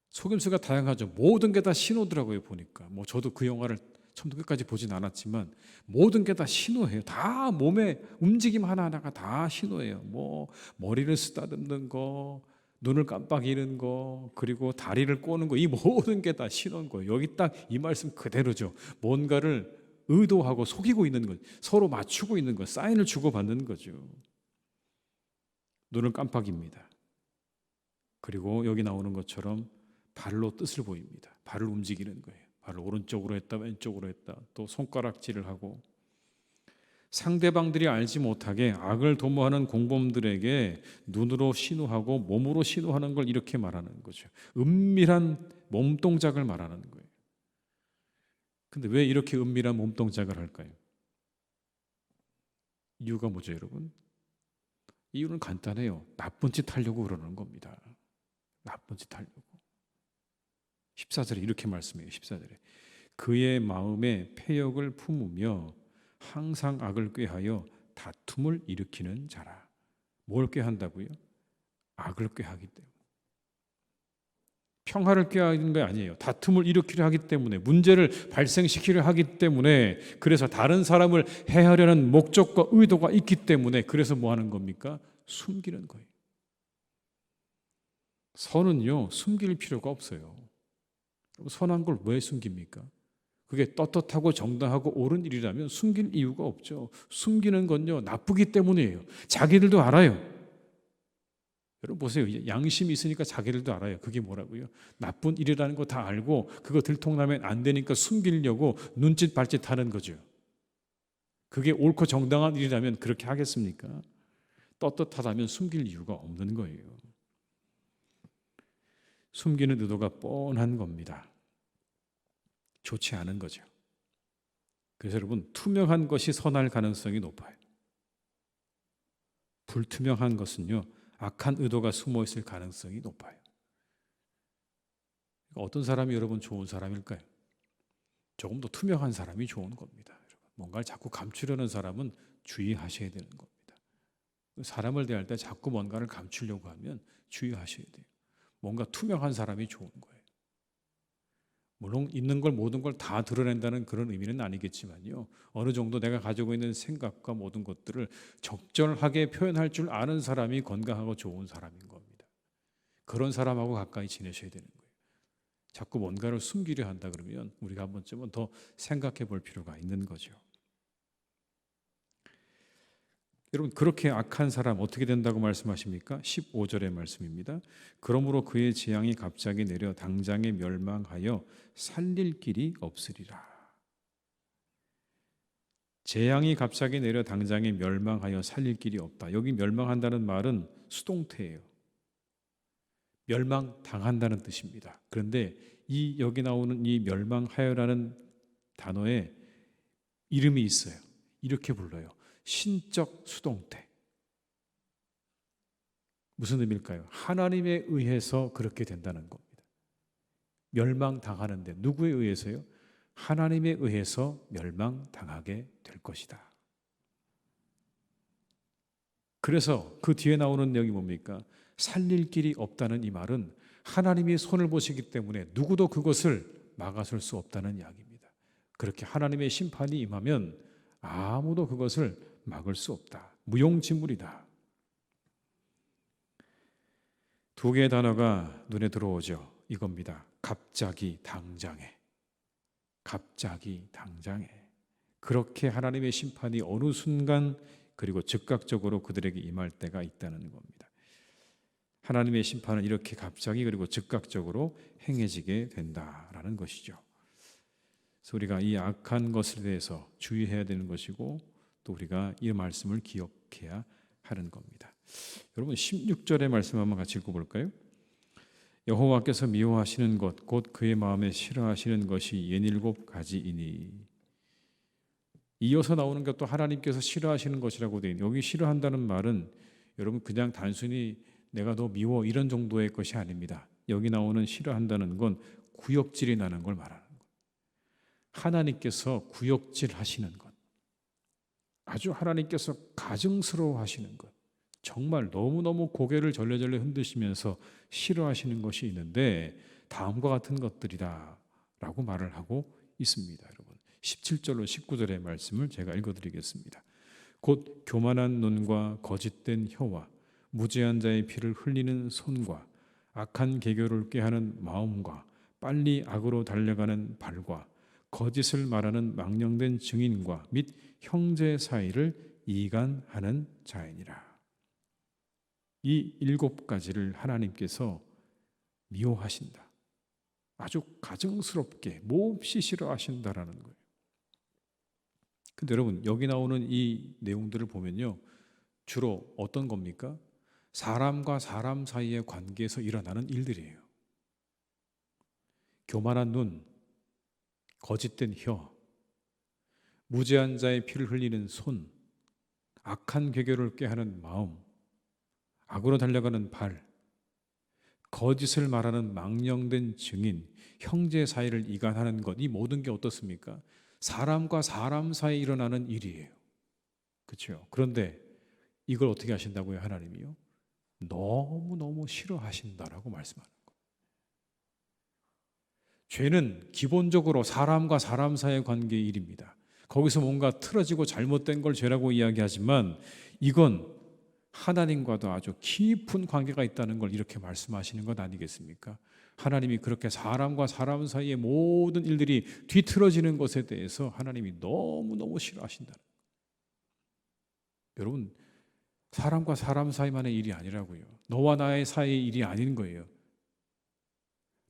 속임수가 다양하죠. 모든 게 다 신호더라고요, 보니까. 뭐 저도 그 영화를 처음부터 끝까지 보진 않았지만 모든 게 다 신호예요. 다 몸의 움직임 하나하나가 다 신호예요. 뭐 머리를 쓰다듬는 거, 눈을 깜빡이는 거, 그리고 다리를 꼬는 거, 이 모든 게 다 신호인 거예요. 여기 딱 이 말씀 그대로죠. 뭔가를 의도하고 속이고 있는 것, 서로 맞추고 있는 것, 사인을 주고받는 거죠. 눈을 깜빡입니다. 그리고 여기 나오는 것처럼 발로 뜻을 보입니다. 발을 움직이는 거예요. 발을 오른쪽으로 했다 왼쪽으로 했다, 또 손가락질을 하고 상대방들이 알지 못하게 악을 도모하는 공범들에게 눈으로 신호하고 몸으로 신호하는 걸 이렇게 말하는 거죠. 은밀한 몸동작을 말하는 거예요. 근데 왜 이렇게 은밀한 몸동작을 할까요? 이유가 뭐죠, 여러분? 이유는 간단해요. 나쁜 짓 하려고 그러는 겁니다. 나쁜 짓 하려고. 14절에 이렇게 말씀해요. 14절에 그의 마음에 패역을 품으며 항상 악을 꾀하여 다툼을 일으키는 자라. 뭘 꾀한다고요? 악을 꾀하기 때문에. 평화를 꾀하는 게 아니에요. 다툼을 일으키려 하기 때문에, 문제를 발생시키려 하기 때문에, 그래서 다른 사람을 해하려는 목적과 의도가 있기 때문에, 그래서 뭐 하는 겁니까? 숨기는 거예요. 선은요, 숨길 필요가 없어요. 선한 걸 왜 숨깁니까? 그게 떳떳하고 정당하고 옳은 일이라면 숨길 이유가 없죠. 숨기는 건요, 나쁘기 때문이에요. 자기들도 알아요. 여러분 보세요. 양심이 있으니까 자기들도 알아요. 그게 뭐라고요? 나쁜 일이라는 거 다 알고 그거 들통나면 안 되니까 숨기려고 눈짓 발짓 하는 거죠. 그게 옳고 정당한 일이라면 그렇게 하겠습니까? 떳떳하다면 숨길 이유가 없는 거예요. 숨기는 의도가 뻔한 겁니다. 좋지 않은 거죠. 그래서 여러분, 투명한 것이 선할 가능성이 높아요. 불투명한 것은요, 악한 의도가 숨어 있을 가능성이 높아요. 어떤 사람이 여러분 좋은 사람일까요? 조금 더 투명한 사람이 좋은 겁니다. 뭔가를 자꾸 감추려는 사람은 주의하셔야 되는 겁니다. 사람을 대할 때 자꾸 뭔가를 감추려고 하면 주의하셔야 돼요. 뭔가 투명한 사람이 좋은 거예요. 물론 있는 걸 모든 걸 다 드러낸다는 그런 의미는 아니겠지만요. 어느 정도 내가 가지고 있는 생각과 모든 것들을 적절하게 표현할 줄 아는 사람이 건강하고 좋은 사람인 겁니다. 그런 사람하고 가까이 지내셔야 되는 거예요. 자꾸 뭔가를 숨기려 한다 그러면 우리가 한 번쯤은 더 생각해 볼 필요가 있는 거죠. 여러분 그렇게 악한 사람 어떻게 된다고 말씀하십니까? 15절의 말씀입니다. 그러므로 그의 재앙이 갑자기 내려 당장에 멸망하여 살릴 길이 없으리라. 재앙이 갑자기 내려 당장에 멸망하여 살릴 길이 없다. 여기 멸망한다는 말은 수동태예요. 멸망당한다는 뜻입니다. 그런데 이 여기 나오는 이 멸망하여라는 단어에 이름이 있어요. 이렇게 불러요. 신적 수동태. 무슨 의미일까요? 하나님에 의해서 그렇게 된다는 겁니다. 멸망당하는데 누구에 의해서요? 하나님에 의해서 멸망당하게 될 것이다. 그래서 그 뒤에 나오는 내용이 뭡니까? 살릴 길이 없다는 이 말은 하나님이 손을 보시기 때문에 누구도 그것을 막아설 수 없다는 이야기입니다. 그렇게 하나님의 심판이 임하면 아무도 그것을 막을 수 없다. 무용지물이다. 두 개의 단어가 눈에 들어오죠. 이겁니다. 갑자기 당장에. 갑자기 당장에. 그렇게 하나님의 심판이 어느 순간 그리고 즉각적으로 그들에게 임할 때가 있다는 겁니다. 하나님의 심판은 이렇게 갑자기 그리고 즉각적으로 행해지게 된다라는 것이죠. 그래서 우리가 이 악한 것에 대해서 주의해야 되는 것이고 또 우리가 이 말씀을 기억해야 하는 겁니다. 여러분 16절의 말씀 한번 같이 읽어볼까요? 여호와께서 미워하시는 것 곧 그의 마음에 싫어하시는 것이 67가지이니. 이어서 나오는 것도 하나님께서 싫어하시는 것이라고 되어 있는, 여기 싫어한다는 말은 여러분 그냥 단순히 내가 너 미워 이런 정도의 것이 아닙니다. 여기 나오는 싫어한다는 건 구역질이 나는 걸 말하는 것. 하나님께서 구역질 하시는 것, 아주 하나님께서 가증스러워 하시는 것, 정말 너무너무 고개를 절레절레 흔드시면서 싫어하시는 것이 있는데 다음과 같은 것들이다 라고 말을 하고 있습니다. 여러분 17절로 19절의 말씀을 제가 읽어드리겠습니다. 곧 교만한 눈과 거짓된 혀와 무죄한 자의 피를 흘리는 손과 악한 계교를 꾀하는 마음과 빨리 악으로 달려가는 발과 거짓을 말하는 망령된 증인과 및 형제 사이를 이간하는 자이니라. 이 7가지를 하나님께서 미워하신다. 아주 가증스럽게 몹시 싫어하신다라는 거예요. 근데 여러분 여기 나오는 이 내용들을 보면요, 주로 어떤 겁니까? 사람과 사람 사이의 관계에서 일어나는 일들이에요. 교만한 눈, 거짓된 혀, 무죄한 자의 피를 흘리는 손, 악한 계교를 꾀하는 마음, 악으로 달려가는 발, 거짓을 말하는 망령된 증인, 형제 사이를 이간하는 것, 이 모든 게 어떻습니까? 사람과 사람 사이에 일어나는 일이에요. 그렇죠? 그런데 이걸 어떻게 하신다고요? 하나님이요? 너무너무 싫어하신다라고 말씀하는 거예요. 죄는 기본적으로 사람과 사람 사이의 관계의 일입니다. 거기서 뭔가 틀어지고 잘못된 걸 죄라고 이야기하지만 이건 하나님과도 아주 깊은 관계가 있다는 걸 이렇게 말씀하시는 것 아니겠습니까? 하나님이 그렇게 사람과 사람 사이의 모든 일들이 뒤틀어지는 것에 대해서 하나님이 너무너무 싫어하신다는 거예요. 여러분 사람과 사람 사이만의 일이 아니라고요. 너와 나의 사이의 일이 아닌 거예요.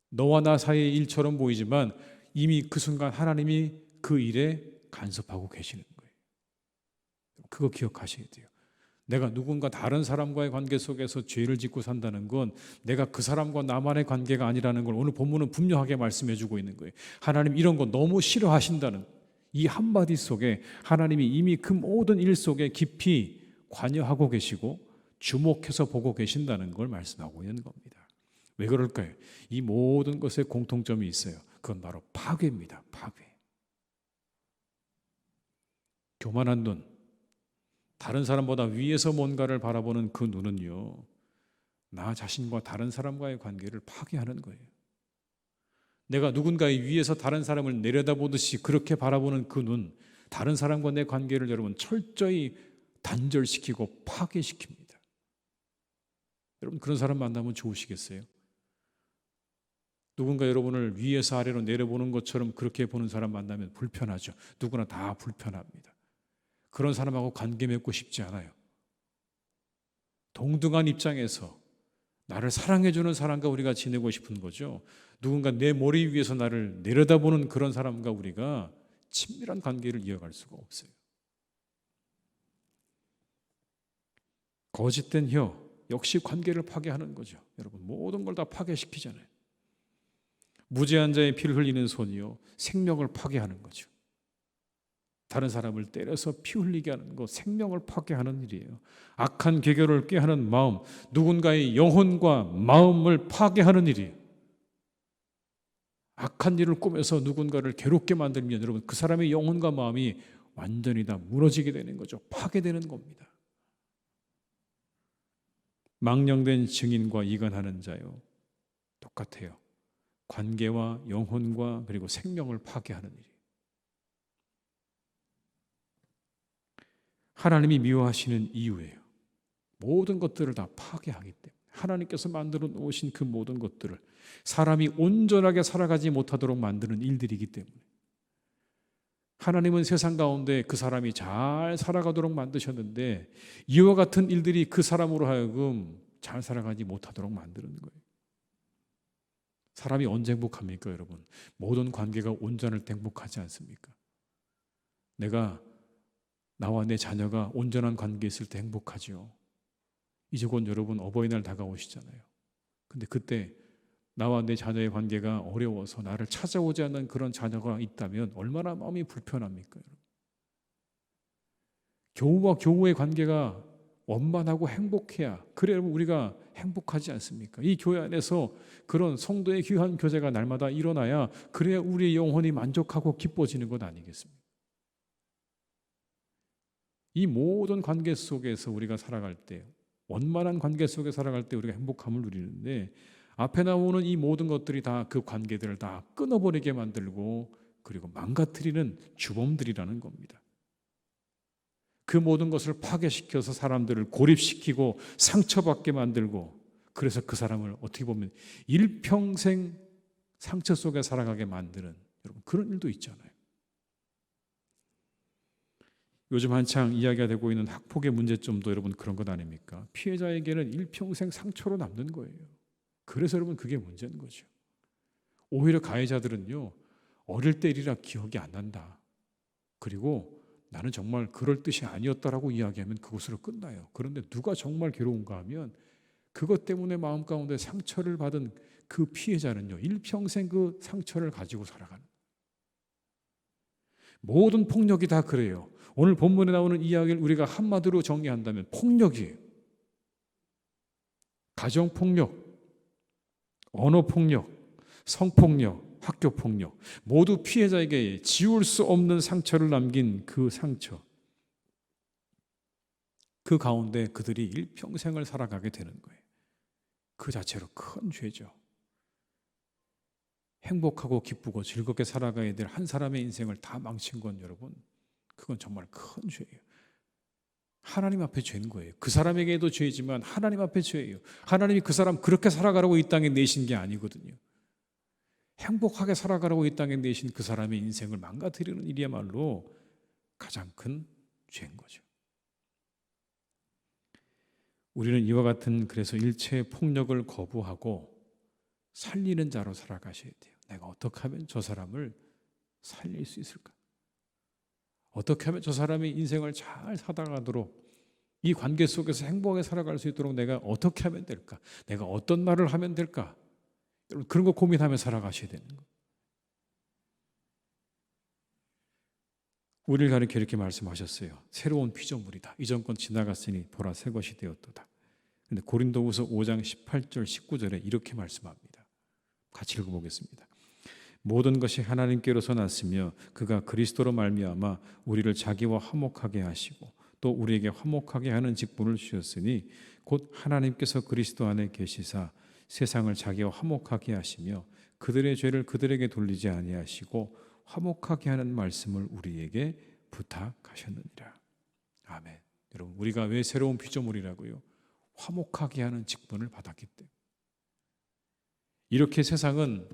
너와 나 사이의 일처럼 보이지만 이미 그 순간 하나님이 그 일에 간섭하고 계시는 거예요. 그거 기억하셔야 돼요. 내가 누군가 다른 사람과의 관계 속에서 죄를 짓고 산다는 건 내가 그 사람과 나만의 관계가 아니라는 걸 오늘 본문은 분명하게 말씀해 주고 있는 거예요. 하나님 이런 거 너무 싫어하신다는 이 한마디 속에 하나님이 이미 그 모든 일 속에 깊이 관여하고 계시고 주목해서 보고 계신다는 걸 말씀하고 있는 겁니다. 왜 그럴까요? 이 모든 것에 공통점이 있어요. 그건 바로 파괴입니다. 파괴. 교만한 눈, 다른 사람보다 위에서 뭔가를 바라보는 그 눈은요, 나 자신과 다른 사람과의 관계를 파괴하는 거예요. 내가 누군가의 위에서 다른 사람을 내려다보듯이 그렇게 바라보는 그 눈, 다른 사람과 내 관계를 여러분 철저히 단절시키고 파괴시킵니다. 여러분 그런 사람 만나면 좋으시겠어요? 누군가 여러분을 위에서 아래로 내려보는 것처럼 그렇게 보는 사람 만나면 불편하죠. 누구나 다 불편합니다. 그런 사람하고 관계 맺고 싶지 않아요. 동등한 입장에서 나를 사랑해주는 사람과 우리가 지내고 싶은 거죠. 누군가 내 머리 위에서 나를 내려다보는 그런 사람과 우리가 친밀한 관계를 이어갈 수가 없어요. 거짓된 혀 역시 관계를 파괴하는 거죠. 여러분 모든 걸 다 파괴시키잖아요. 무죄한 자의 피를 흘리는 손이요 생명을 파괴하는 거죠. 다른 사람을 때려서 피 흘리게 하는 것, 생명을 파괴하는 일이에요. 악한 계교를 꾀하는 마음, 누군가의 영혼과 마음을 파괴하는 일이에요. 악한 일을 꾸며서 누군가를 괴롭게 만들면 여러분 그 사람의 영혼과 마음이 완전히 다 무너지게 되는 거죠. 파괴되는 겁니다. 망령된 증인과 이간하는 자요. 똑같아요. 관계와 영혼과 그리고 생명을 파괴하는 일이. 하나님이 미워하시는 이유예요. 모든 것들을 다 파괴하기 때문에. 하나님께서 만들어 놓으신 그 모든 것들을 사람이 온전하게 살아가지 못하도록 만드는 일들이기 때문에. 하나님은 세상 가운데 그 사람이 잘 살아가도록 만드셨는데 이와 같은 일들이 그 사람으로 하여금 잘 살아가지 못하도록 만드는 거예요. 사람이 언제 행복합니까, 여러분? 모든 관계가 온전할 때 행복하지 않습니까? 내가 나와 내 자녀가 온전한 관계에 있을 때 행복하죠. 이제 곧 여러분 어버이날 다가오시잖아요. 근데 그때 나와 내 자녀의 관계가 어려워서 나를 찾아오지 않는 그런 자녀가 있다면 얼마나 마음이 불편합니까? 여러분? 교우와 교우의 관계가 원만하고 행복해야, 그래 여러분 우리가 행복하지 않습니까? 이 교회 안에서 그런 성도의 귀한 교제가 날마다 일어나야 그래야 우리의 영혼이 만족하고 기뻐지는 것 아니겠습니까? 이 모든 관계 속에서 우리가 살아갈 때, 원만한 관계 속에 살아갈 때 우리가 행복함을 누리는데 앞에 나오는 이 모든 것들이 다 그 관계들을 다 끊어버리게 만들고 그리고 망가뜨리는 주범들이라는 겁니다. 그 모든 것을 파괴시켜서 사람들을 고립시키고 상처받게 만들고, 그래서 그 사람을 어떻게 보면 일평생 상처 속에 살아가게 만드는, 여러분 그런 일도 있잖아요. 요즘 한창 이야기가 되고 있는 학폭의 문제점도 여러분 그런 것 아닙니까? 피해자에게는 일평생 상처로 남는 거예요. 그래서 여러분 그게 문제인 거죠. 오히려 가해자들은요, 어릴 때 일이라 기억이 안 난다. 그리고 나는 정말 그럴 뜻이 아니었다라고 이야기하면 그것으로 끝나요. 그런데 누가 정말 괴로운가 하면 그것 때문에 마음 가운데 상처를 받은 그 피해자는요, 일평생 그 상처를 가지고 살아가는. 모든 폭력이 다 그래요. 오늘 본문에 나오는 이야기를 우리가 한마디로 정리한다면 폭력이에요. 가정폭력, 언어폭력, 성폭력, 학교폭력, 모두 피해자에게 지울 수 없는 상처를 남긴 그 상처, 그 가운데 그들이 일평생을 살아가게 되는 거예요. 그 자체로 큰 죄죠. 행복하고 기쁘고 즐겁게 살아가야 될 한 사람의 인생을 다 망친 건 여러분, 그건 정말 큰 죄예요. 하나님 앞에 죄인 거예요. 그 사람에게도 죄이지만 하나님 앞에 죄예요. 하나님이 그 사람 그렇게 살아가라고 이 땅에 내신 게 아니거든요. 행복하게 살아가라고 이 땅에 내신 그 사람의 인생을 망가뜨리는 일이야말로 가장 큰 죄인 거죠. 우리는 이와 같은, 그래서 일체의 폭력을 거부하고 살리는 자로 살아가셔야 돼요. 내가 어떻게 하면 저 사람을 살릴 수 있을까? 어떻게 하면 저 사람의 인생을 잘 살아가도록, 이 관계 속에서 행복하게 살아갈 수 있도록 내가 어떻게 하면 될까? 내가 어떤 말을 하면 될까? 여러분 그런 거 고민하며 살아가셔야 되는 거예요. 우리를 가리켜 이렇게 말씀하셨어요. 새로운 피조물이다. 이전 건 지나갔으니 보라 새 것이 되었도다. 근데 고린도후서 5장 18절 19절에 이렇게 말씀합니다. 같이 읽어보겠습니다. 모든 것이 하나님께로서 났으며 그가 그리스도로 말미암아 우리를 자기와 화목하게 하시고 또 우리에게 화목하게 하는 직분을 주셨으니 곧 하나님께서 그리스도 안에 계시사 세상을 자기와 화목하게 하시며 그들의 죄를 그들에게 돌리지 아니하시고 화목하게 하는 말씀을 우리에게 부탁하셨느니라. 아멘. 여러분 우리가 왜 새로운 피조물이라고요? 화목하게 하는 직분을 받았기 때문에. 이렇게 세상은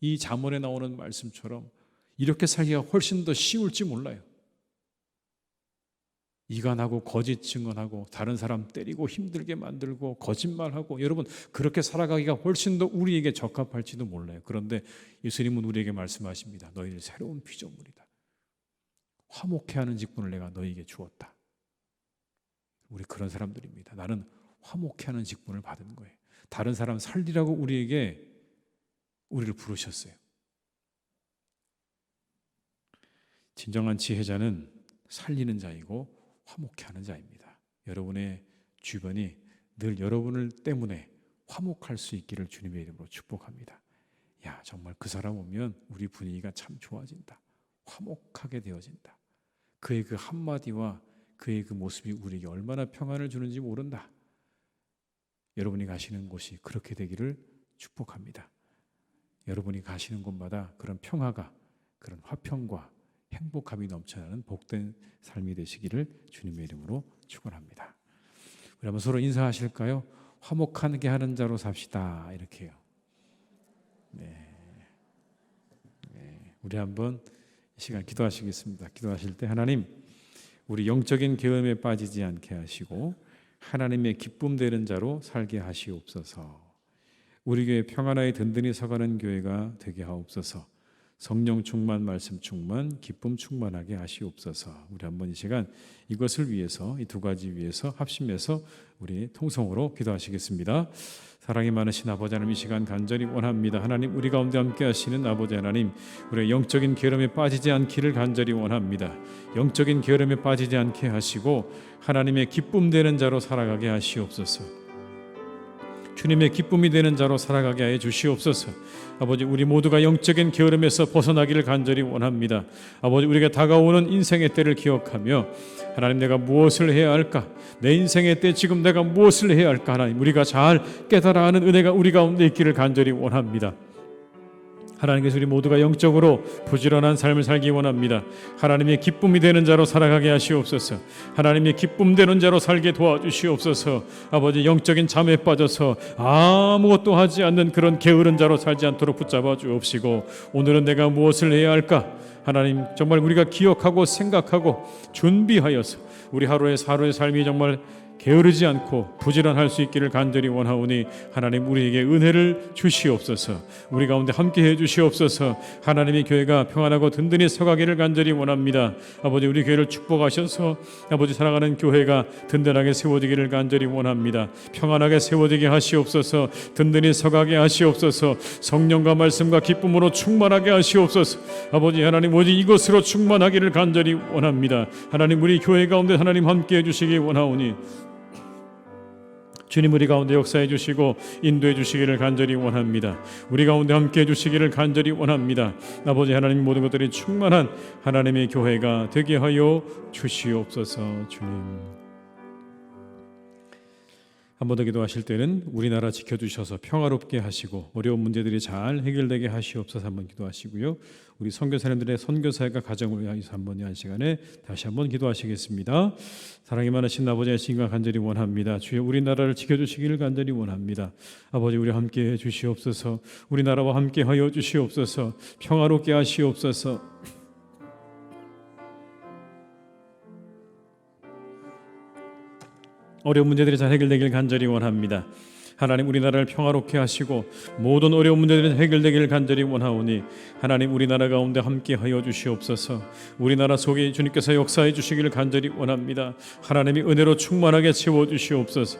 이 잠언에 나오는 말씀처럼 이렇게 살기가 훨씬 더 쉬울지 몰라요. 이간하고 거짓 증언하고 다른 사람 때리고 힘들게 만들고 거짓말하고, 여러분 그렇게 살아가기가 훨씬 더 우리에게 적합할지도 몰라요. 그런데 예수님은 우리에게 말씀하십니다. 너희는 새로운 피조물이다. 화목해 하는 직분을 내가 너희에게 주었다. 우리 그런 사람들입니다. 나는 화목해 하는 직분을 받은 거예요. 다른 사람 살리라고 우리를 부르셨어요. 진정한 지혜자는 살리는 자이고 화목해 하는 자입니다. 여러분의 주변이 늘 여러분을 때문에 화목할 수 있기를 주님의 이름으로 축복합니다. 야, 정말 그 사람 오면 우리 분위기가 참 좋아진다. 화목하게 되어진다. 그의 그 한마디와 그의 그 모습이 우리에게 얼마나 평안을 주는지 모른다. 여러분이 가시는 곳이 그렇게 되기를 축복합니다. 여러분이 가시는 곳마다 그런 평화가, 그런 화평과 행복함이 넘쳐나는 복된 삶이 되시기를 주님의 이름으로 축원합니다. 우리 한번 서로 인사하실까요? 화목하게 하는 자로 삽시다. 이렇게요. 네. 우리 한번 이 시간 기도하시겠습니다. 기도하실 때 하나님, 우리 영적인 게으름에 빠지지 않게 하시고 하나님의 기쁨 되는 자로 살게 하시옵소서. 우리 교회 평안하에 든든히 서가는 교회가 되게 하옵소서. 성령 충만, 말씀 충만, 기쁨 충만하게 하시옵소서. 우리 한번 이 시간 이것을 위해서, 이 두 가지 위해서 합심해서 우리 통성으로 기도하시겠습니다. 사랑이 많으신 아버지 하나님, 이 시간 간절히 원합니다. 하나님, 우리 가운데 함께 하시는 아버지 하나님, 우리의 영적인 게으름에 빠지지 않기를 간절히 원합니다. 영적인 게으름에 빠지지 않게 하시고 하나님의 기쁨 되는 자로 살아가게 하시옵소서. 주님의 기쁨이 되는 자로 살아가게 하여 주시옵소서. 아버지, 우리 모두가 영적인 게으름에서 벗어나기를 간절히 원합니다. 아버지, 우리가 다가오는 인생의 때를 기억하며 하나님, 내가 무엇을 해야 할까? 내 인생의 때 지금 내가 무엇을 해야 할까? 하나님, 우리가 잘 깨달아 하는 은혜가 우리 가운데 있기를 간절히 원합니다. 하나님께서 우리 모두가 영적으로 부지런한 삶을 살기 원합니다. 하나님의 기쁨이 되는 자로 살아가게 하시옵소서. 하나님의 기쁨 되는 자로 살게 도와주시옵소서. 아버지, 영적인 잠에 빠져서 아무것도 하지 않는 그런 게으른 자로 살지 않도록 붙잡아 주옵시고, 오늘은 내가 무엇을 해야 할까? 하나님, 정말 우리가 기억하고 생각하고 준비하여서 우리 하루의 삶이 정말 게으르지 않고 부지런할 수 있기를 간절히 원하오니 하나님, 우리에게 은혜를 주시옵소서. 우리 가운데 함께해 주시옵소서. 하나님의 교회가 평안하고 든든히 서가기를 간절히 원합니다. 아버지, 우리 교회를 축복하셔서 아버지, 사랑하는 교회가 든든하게 세워지기를 간절히 원합니다. 평안하게 세워지게 하시옵소서. 든든히 서가게 하시옵소서. 성령과 말씀과 기쁨으로 충만하게 하시옵소서. 아버지 하나님, 오직 이것으로 충만하기를 간절히 원합니다. 하나님, 우리 교회 가운데 하나님 함께해 주시기 원하오니 주님, 우리 가운데 역사해 주시고 인도해 주시기를 간절히 원합니다. 우리 가운데 함께해 주시기를 간절히 원합니다. 아버지 하나님, 모든 것들이 충만한 하나님의 교회가 되게 하여 주시옵소서. 주님, 한 번 더 기도하실 때는 우리나라 지켜주셔서 평화롭게 하시고 어려운 문제들이 잘 해결되게 하시옵소서. 한번 기도하시고요. 우리 선교사님들의 선교사역과 가정을 위하여서 한번 이 시간에 다시 한번 기도하시겠습니다. 사랑이 많으신 아버지의 신과 간절히 원합니다. 주여, 우리나라를 지켜주시기를 간절히 원합니다. 아버지, 우리 함께 해 주시옵소서. 우리나라와 함께 하여 주시옵소서. 평화롭게 하시옵소서. 어려운 문제들이 잘 해결되길 간절히 원합니다. 하나님, 우리나라를 평화롭게 하시고 모든 어려운 문제들이 해결되기를 간절히 원하오니 하나님, 우리나라 가운데 함께하여 주시옵소서. 우리나라 속에 주님께서 역사해 주시기를 간절히 원합니다. 하나님이 은혜로 충만하게 채워 주시옵소서.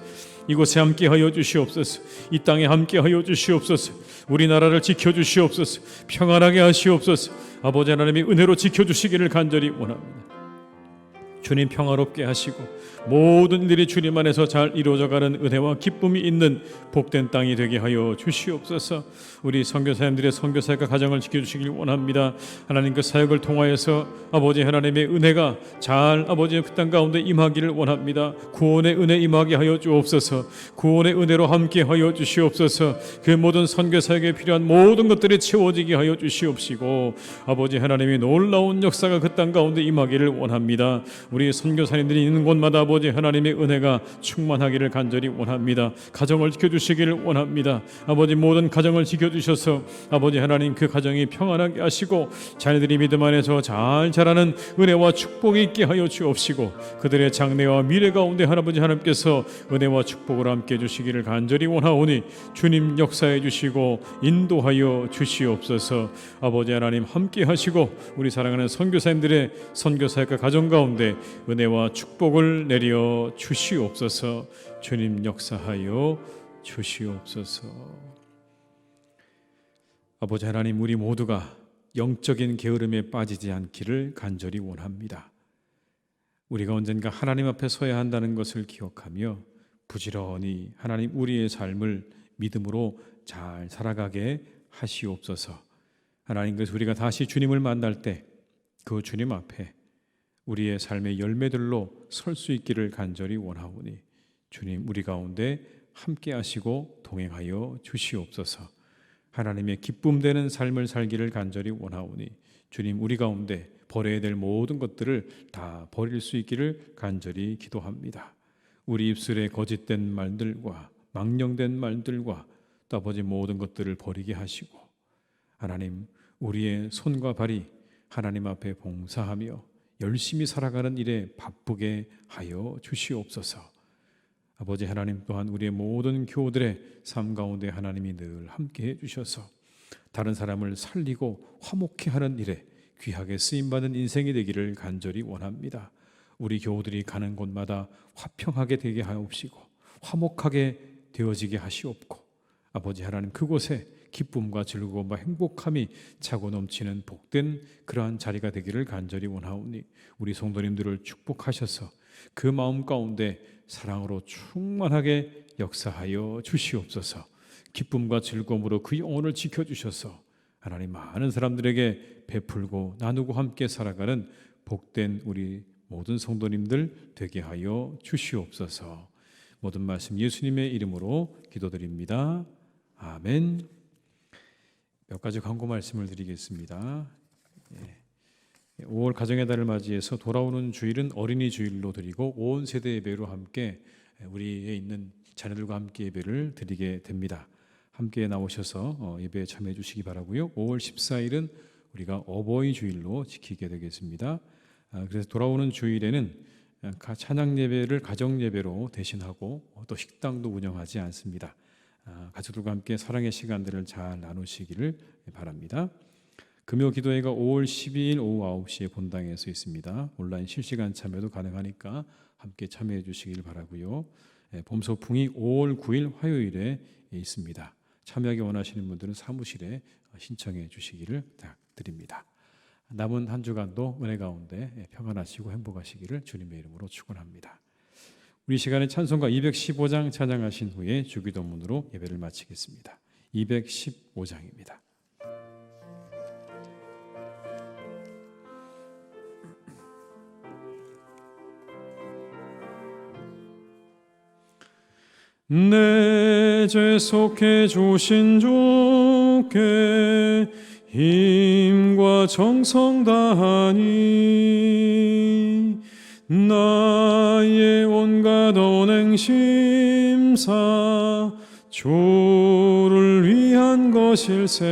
이곳에 함께하여 주시옵소서. 이 땅에 함께하여 주시옵소서. 우리나라를 지켜주시옵소서. 평안하게 하시옵소서. 아버지 하나님이 은혜로 지켜주시기를 간절히 원합니다. 주님, 평화롭게 하시고 모든 일이 주님 안에서 잘 이루어져가는 은혜와 기쁨이 있는 복된 땅이 되게 하여 주시옵소서. 우리 선교사님들의 선교사역과 가정을 지켜주시길 원합니다. 하나님, 그 사역을 통하여서 아버지 하나님의 은혜가 잘 아버지의 그 땅 가운데 임하기를 원합니다. 구원의 은혜 임하게 하여 주옵소서. 구원의 은혜로 함께 하여 주시옵소서. 그 모든 선교사역에 필요한 모든 것들이 채워지게 하여 주시옵시고 아버지 하나님이 놀라운 역사가 그 땅 가운데 임하기를 원합니다. 우리 선교사님들이 있는 곳마다 아버지 하나님의 은혜가 충만하기를 간절히 원합니다. 가정을 지켜주시기를 원합니다. 아버지, 모든 가정을 지켜주셔서 아버지 하나님, 그 가정이 평안하게 하시고 자녀들이 믿음 안에서 잘 자라는 은혜와 축복이 있게 하여 주옵시고 그들의 장래와 미래 가운데 아버지 하나님께서 은혜와 축복을 함께 해주시기를 간절히 원하오니 주님, 역사해 주시고 인도하여 주시옵소서. 아버지 하나님, 함께 하시고 우리 사랑하는 선교사님들의 선교사역과 가정 가운데 은혜와 축복을 내려 주시옵소서. 주님, 역사하여 주시옵소서. 아버지 하나님, 우리 모두가 영적인 게으름에 빠지지 않기를 간절히 원합니다. 우리가 언젠가 하나님 앞에 서야 한다는 것을 기억하며 부지런히 하나님, 우리의 삶을 믿음으로 잘 살아가게 하시옵소서. 하나님, 그래서 우리가 다시 주님을 만날 때 그 주님 앞에 우리의 삶의 열매들로 설 수 있기를 간절히 원하오니 주님, 우리 가운데 함께 하시고 동행하여 주시옵소서. 하나님의 기쁨 되는 삶을 살기를 간절히 원하오니 주님, 우리 가운데 버려야 될 모든 것들을 다 버릴 수 있기를 간절히 기도합니다. 우리 입술에 거짓된 말들과 망령된 말들과 또 아버지 모든 것들을 버리게 하시고, 하나님, 우리의 손과 발이 하나님 앞에 봉사하며 열심히 살아가는 일에 바쁘게 하여 주시옵소서. 아버지 하나님, 또한 우리의 모든 교우들의 삶 가운데 하나님이 늘 함께해 주셔서 다른 사람을 살리고 화목케 하는 일에 귀하게 쓰임받는 인생이 되기를 간절히 원합니다. 우리 교우들이 가는 곳마다 화평하게 되게 하옵시고 화목하게 되어지게 하시옵고, 아버지 하나님, 그곳에 기쁨과 즐거움과 행복함이 차고 넘치는 복된 그러한 자리가 되기를 간절히 원하오니 우리 성도님들을 축복하셔서 그 마음 가운데 사랑으로 충만하게 역사하여 주시옵소서. 기쁨과 즐거움으로 그 영혼을 지켜주셔서 하나님, 많은 사람들에게 베풀고 나누고 함께 살아가는 복된 우리 모든 성도님들 되게 하여 주시옵소서. 모든 말씀 예수님의 이름으로 기도드립니다. 아멘. 몇 가지 광고 말씀을 드리겠습니다. 5월 가정의 달을 맞이해서 돌아오는 주일은 어린이 주일로 드리고 온 세대 예배로 함께 우리에 있는 자녀들과 함께 예배를 드리게 됩니다. 함께 나오셔서 예배에 참여해 주시기 바라고요. 5월 14일은 우리가 어버이 주일로 지키게 되겠습니다. 그래서 돌아오는 주일에는 찬양 예배를 가정 예배로 대신하고 또 식당도 운영하지 않습니다. 가족들과 함께 사랑의 시간들을 잘 나누시기를 바랍니다. 금요 기도회가 5월 12일 오후 9시에 본당에서 있습니다. 온라인 실시간 참여도 가능하니까 함께 참여해 주시길 바라고요. 봄 소풍이 5월 9일 화요일에 있습니다. 참여하기 원하시는 분들은 사무실에 신청해 주시기를 부탁드립니다. 남은 한 주간도 은혜 가운데 평안하시고 행복하시기를 주님의 이름으로 축원합니다. 우리 시간에 찬송가 215장 찬양하신 후에 주기도문으로 예배를 마치겠습니다. 215장입니다. 내 죄 속해 주신 주께 힘과 정성 다하니 나의 온갖 언행 심사 주를 위한 것일세.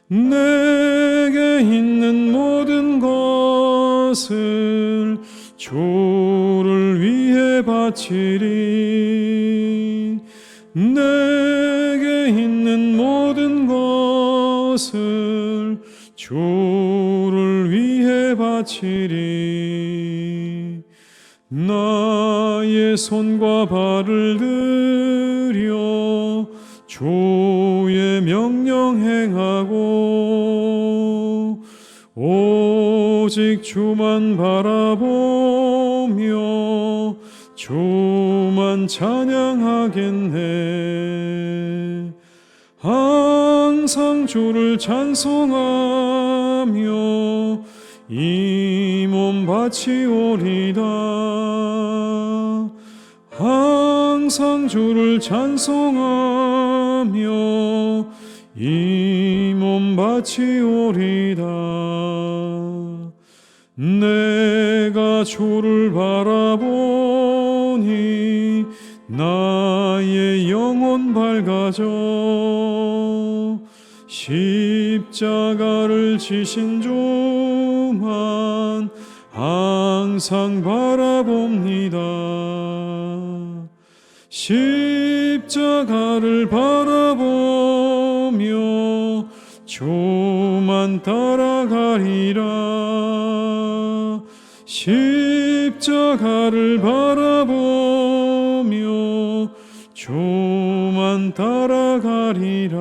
내게 있는 모든 것을 주를 위해 바치리. 내게 있는 모든 것을 주를 위해 바치리. 나의 손과 발을 들여 주의 명령 행하고 오직 주만 바라보며 주만 찬양하겠네. 항상 주를 찬송하며 이 몸 바치오리다. 항상 주를 찬송하며 이 몸 바치오리다. 내가 주를 바라보니 나의 영혼 밝아져. 십자가를 지신 주만 항상 바라봅니다. 십자가를 바라보며 주만 따라가리라. 십자가를 바라보며 주만 따라가리라.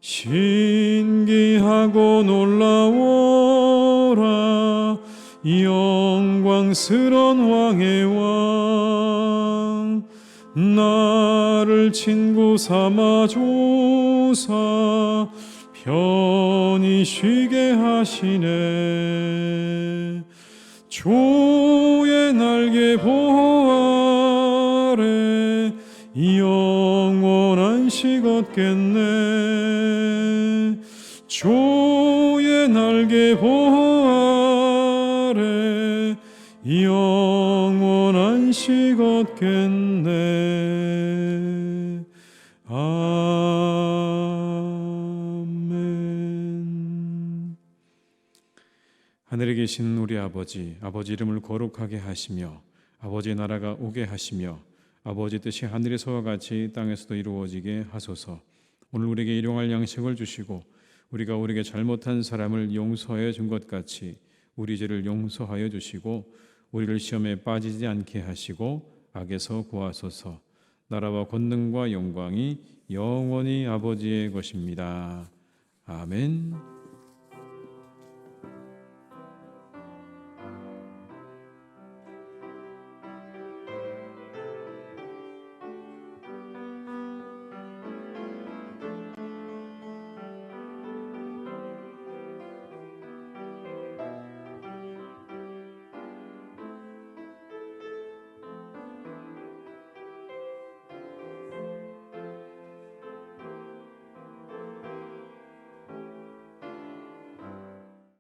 신기하고 놀라워라. 영광스런 왕의 왕. 나를 친구 삼아 조사 편히 쉬게 하시네. 주의 날개 보호 아래 영원한 식 얻겠네. 주의 날개 보호 아래 영원한 식 얻겠네. 아멘. 하늘에 계신 우리 아버지, 아버지 이름을 거룩하게 하시며 아버지의 나라가 오게 하시며 아버지 뜻이 하늘에서와 같이 땅에서도 이루어지게 하소서. 오늘 우리에게 일용할 양식을 주시고 우리가 우리에게 잘못한 사람을 용서하여 준 것 같이 우리 죄를 용서하여 주시고 우리를 시험에 빠지지 않게 하시고 악에서 구하소서. 나라와 권능과 영광이 영원히 아버지의 것입니다. 아멘.